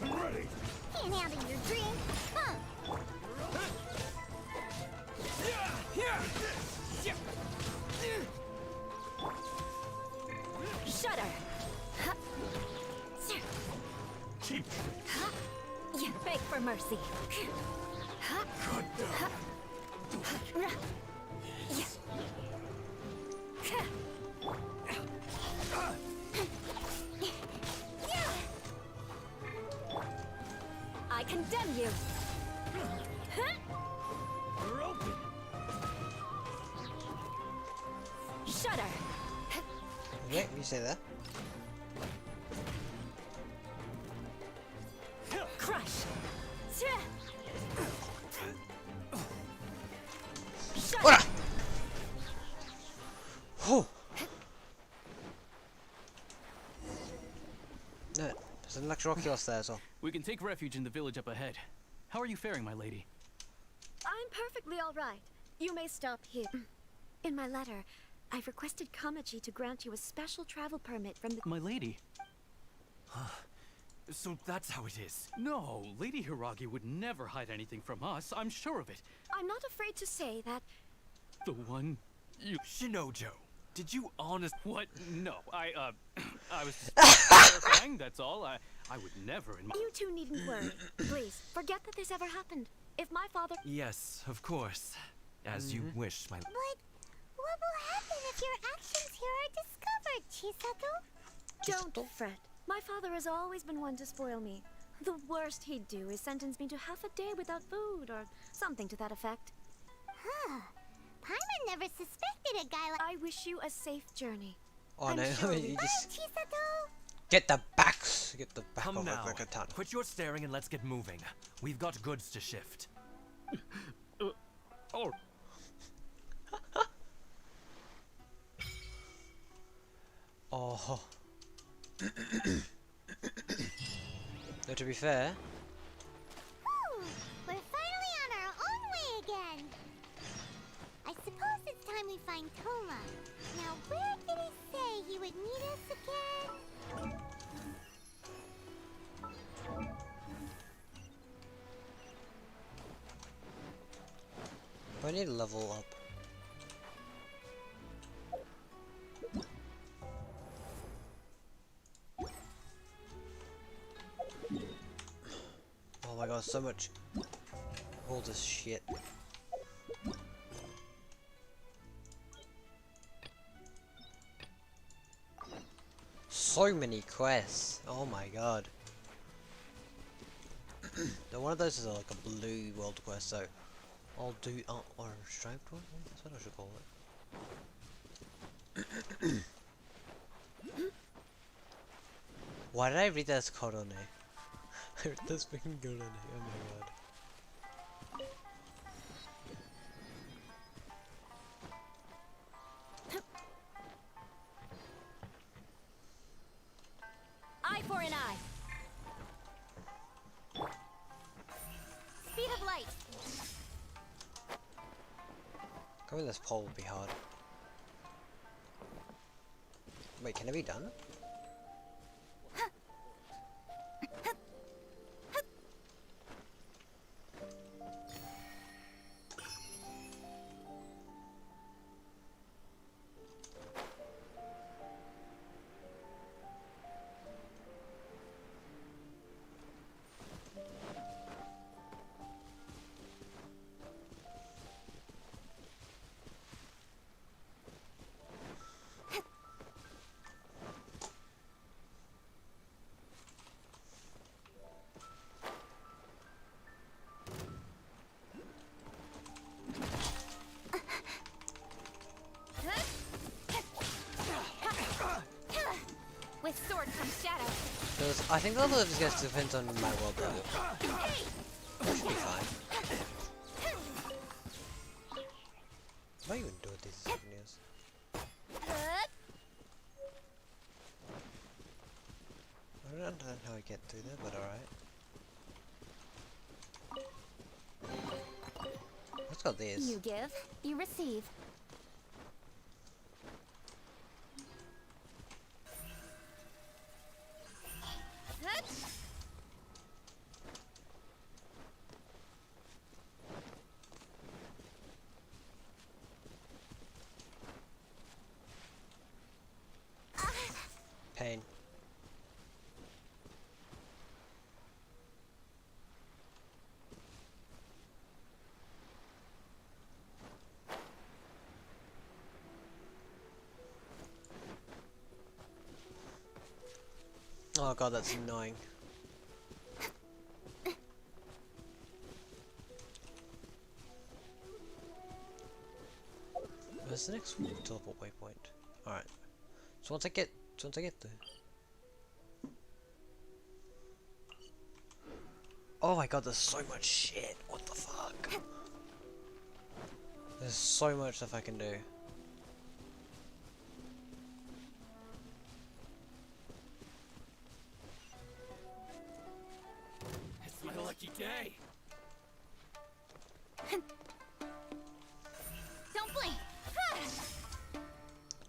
I'm ready. Can't handle your drink. Shudder. You beg for mercy. I condemn you. You're open. Shudder. Okay, you say that. Crush. Ora! Oh. No, there's an electroculus there as well. We can take refuge in the village up ahead. How are you faring, my lady? I'm perfectly all right. You may stop here. In my letter, I've requested Kamaji to grant you a special travel permit from the— My lady? So that's how it is. No, Lady Hiragi would never hide anything from us. I'm sure of it. I'm not afraid to say that— The one you... Shinojo, did you honest... What? No, I was just clarifying, that's all. I would never in my... You two needn't worry. Please, forget that this ever happened. If my father— Yes, of course. As you wish, my... But what will happen if your actions here are discovered, Chisato? Don't fret. My father has always been one to spoil me. The worst he'd do is sentence me to half a day without food or something to that effect. Huh. Paimon never suspected a guy like— I wish you a safe journey. Oh I'm no, sure you just Chisato! get the backs. Get the back Come of now. like a ton. Quit your staring and let's get moving. We've got goods to shift. Oh. Oh. Though to be fair, Whew, we're finally on our own way again. I suppose it's time we find Toma. Now, where did he say he would meet us again? I need to level up. Oh my god, so much. All this shit. So many quests. Oh my god. Now one of those is like a blue world quest, so I'll do or a striped one. That's what I should call it. Why did I read that as Korone? I read this fucking Korone. Oh my god. Eye for an eye. Speed of light. Coming this pole would be hard. Wait, can it be done? With sword comes shadow. I think the level of this guess depends on my world level. That should be fine. What are you even doing with these souvenirs? I don't understand how I get through there, but alright. Let's go this. You give, you receive. Oh god, that's annoying. Where's the next teleport waypoint? Alright. So once I get there. Oh my god, there's so much shit. What the fuck? There's so much stuff I can do. It's my lucky day. Don't blink.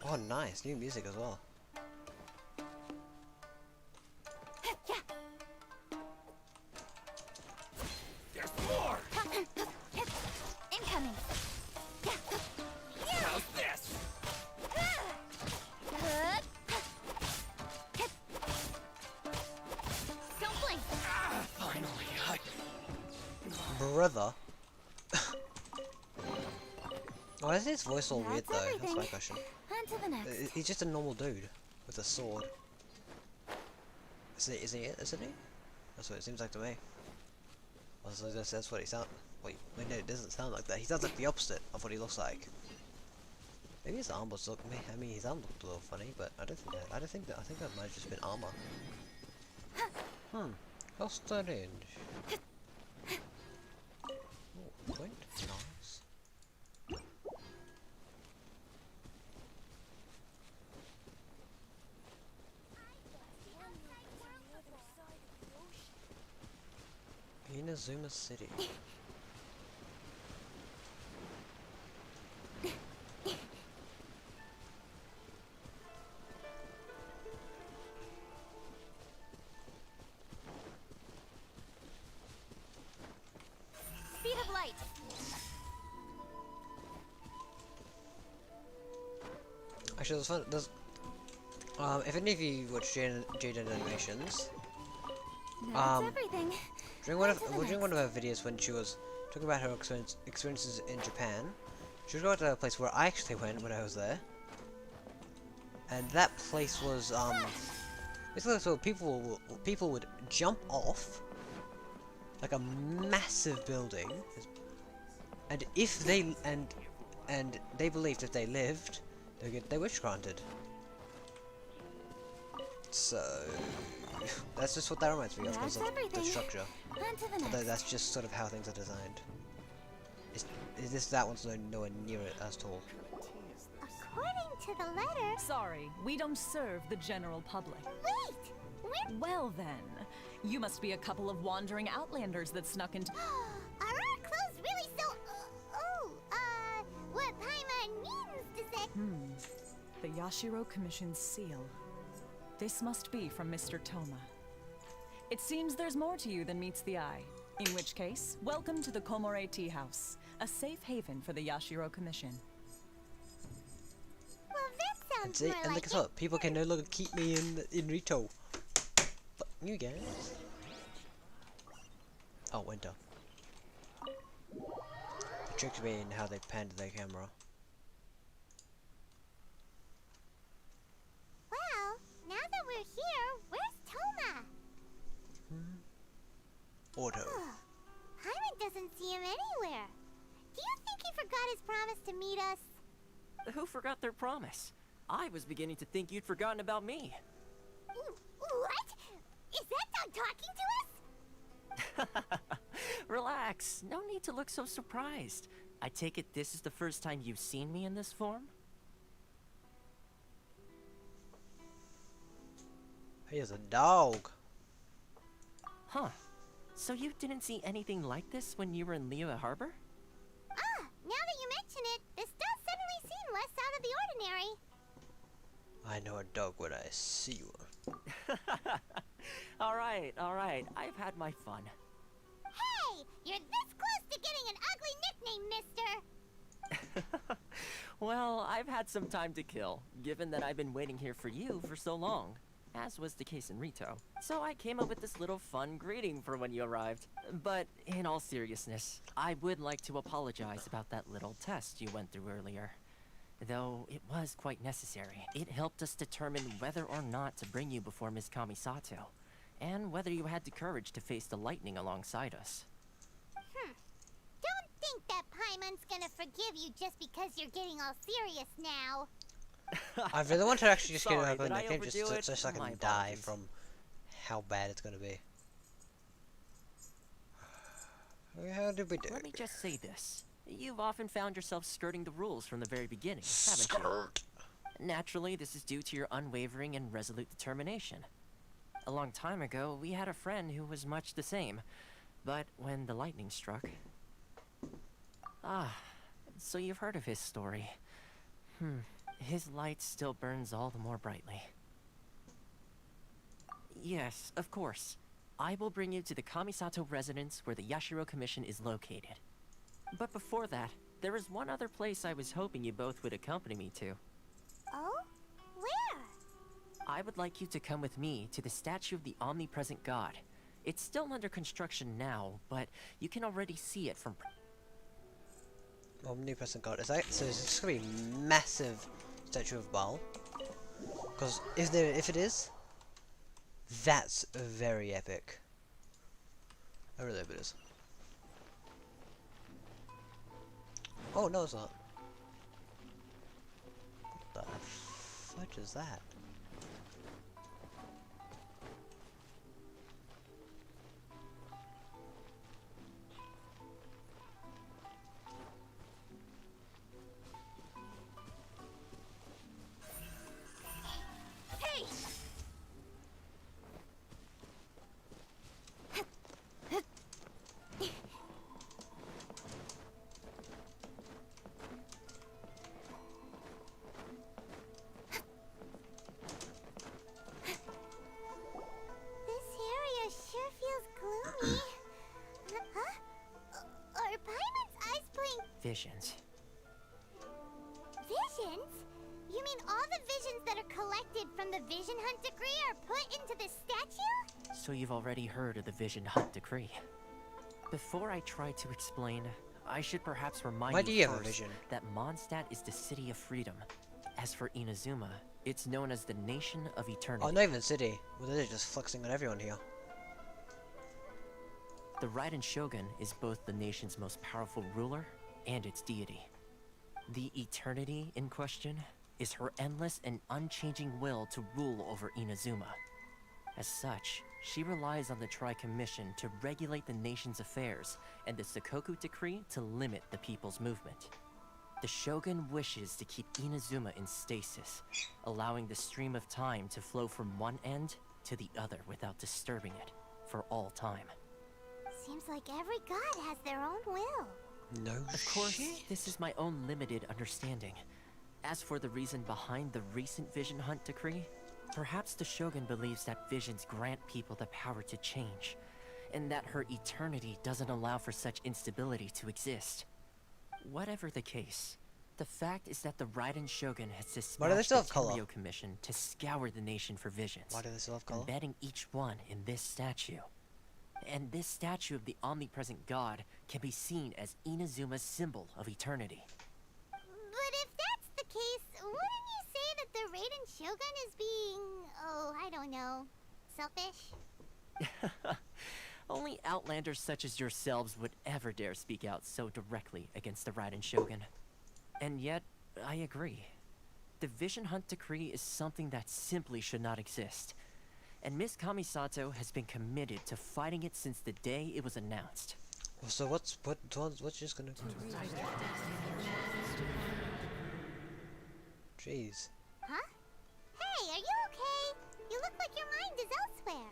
Oh nice, new music as well. There's more. Incoming. How's this? Don't blink. Finally, Brother. Why is his voice all weird That's though? That's everything. my question. On to the next. He's just a normal dude with a sword. Isn't he? That's what it seems like to me. Also, that's what he sounds. Wait, no, it doesn't sound like that. He sounds like the opposite of what he looks like. Maybe his arm was looking. I mean, his arm looked a little funny, but I don't think that. I think that might have just been armor. How strange. Oh, point. Nice. Inazuma City. Speed of light. Actually, there's fun. If any of you watch Jade Animations, That's everything. during one of her videos when she was talking about her experiences in Japan, she was going to a place where I actually went when I was there, and that place was basically so people would jump off like a massive building, and if they and they believed if they lived, they would get their wish granted. So that's just what that reminds me of because of the structure. On to the next. Although that's just sort of how things are designed. That one's nowhere near it at all. According to the letter. Sorry, we don't serve the general public. Wait! We're. Well then, you must be a couple of wandering outlanders that snuck into. Are our clothes really so. What Paimon means to say. The Yashiro Commission's seal. This must be from Mr. Toma. It seems there's more to you than meets the eye. In which case, welcome to the Komore Tea House, a safe haven for the Yashiro Commission. Well, that sounds And more and like guess what? People can no longer keep me in Rito. Fuck you guys. Oh, winter. It tricked me in how they panned their camera. Well, now that we're here, where's Toma? Auto. Paimon doesn't see him anywhere. Do you think he forgot his promise to meet us? Who forgot their promise? I was beginning to think you'd forgotten about me. What? Is that dog talking to us? Relax. No need to look so surprised. I take it this is the first time you've seen me in this form? He is a dog. Huh. So you didn't see anything like this when you were in Liyue Harbor? Now that you mention it, this does suddenly seem less out of the ordinary. I know a dog when I see one. Alright. I've had my fun. Hey! You're this close to getting an ugly nickname, mister! Well, I've had some time to kill, given that I've been waiting here for you for so long, as was the case in Rito. So I came up with this little fun greeting for when you arrived. But in all seriousness, I would like to apologize about that little test you went through earlier. though it was quite necessary. It helped us determine whether or not to bring you before Miss Kamisato, and whether you had the courage to face the lightning alongside us. Don't think that Paimon's gonna forgive you just because you're getting all serious now. I really want to actually just get Sorry, over did that I game overdo it? just so I can My die apologies. from how bad it's gonna be. How did we do? Let me just say this. You've often found yourself skirting the rules from the very beginning, haven't you? Naturally, this is due to your unwavering and resolute determination. A long time ago, we had a friend who was much the same, but when the lightning struck... Ah, so you've heard of his story. His light still burns all the more brightly. Yes, of course. I will bring you to the Kamisato residence where the Yashiro Commission is located. But before that, there is one other place I was hoping you both would accompany me to. Oh? Where? I would like you to come with me to the statue of the Omnipresent God. It's still under construction now, but you can already see it from... Omnipresent God. Is that so? Is this gonna be massive statue of Baal? Because if it is, that's very epic. I really hope it is. Oh no, it's not. What the fudge is that? Hey! This area sure feels gloomy. Huh? Are Paimon's eyes playing Visions. visions? You mean all the visions that are collected from the Vision Hunt Decree are put into this statue? So you've already heard of the Vision Hunt Decree. Before I try to explain, I should perhaps remind Why do you you have a first vision? that Mondstadt is the city of freedom. As for Inazuma, it's known as the Nation of Eternity. Oh, not even city. Well, they're just flexing on everyone here. The Raiden Shogun is both the nation's most powerful ruler and its deity. The Eternity in question is her endless and unchanging will to rule over Inazuma. As such, she relies on the Tri-Commission to regulate the nation's affairs and the Sakoku Decree to limit the people's movement. The Shogun wishes to keep Inazuma in stasis, allowing the stream of time to flow from one end to the other without disturbing it for all time. Seems like every god has their own will. No Of course, this is my own limited understanding. As for the reason behind the recent Vision Hunt Decree, perhaps the Shogun believes that visions grant people the power to change, and that her eternity doesn't allow for such instability to exist. Whatever the case, the fact is that the Raiden Shogun has Why do they dispatched still the have color? Tenryo Commission to scour the nation for visions, Why do they still have color? embedding each one in this statue. And this statue of the Omnipresent God can be seen as Inazuma's symbol of eternity. But if that's the case, wouldn't you say that the Raiden Shogun is being, oh, I don't know, selfish? Only Outlanders such as yourselves would ever dare speak out so directly against the Raiden Shogun. And yet, I agree. The Vision Hunt Decree is something that simply should not exist. And Miss Kamisato has been committed to fighting it since the day it was announced. Well, so what's just gonna... Jeez. Huh? Hey, are you okay? You look like your mind is elsewhere.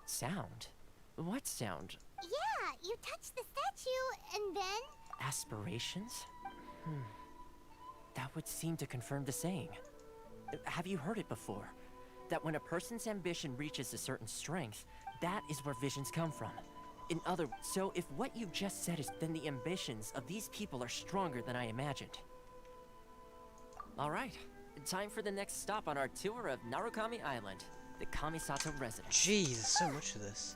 Sound? What sound? Yeah, you touched the statue, and then... Aspirations? That would seem to confirm the saying. Have you heard it before? That when a person's ambition reaches a certain strength, that is where visions come from. In other words, so if what you've just said is, then the ambitions of these people are stronger than I imagined. Alright, time for the next stop on our tour of Narukami Island, the Kamisato residence. Jeez, there's so much of this.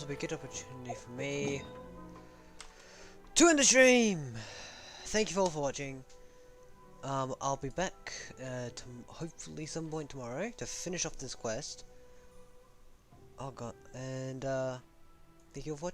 will be a good opportunity for me to end the stream. Thank you all for watching. I'll be back to hopefully some point tomorrow to finish off this quest. Oh god, and thank you all for watching.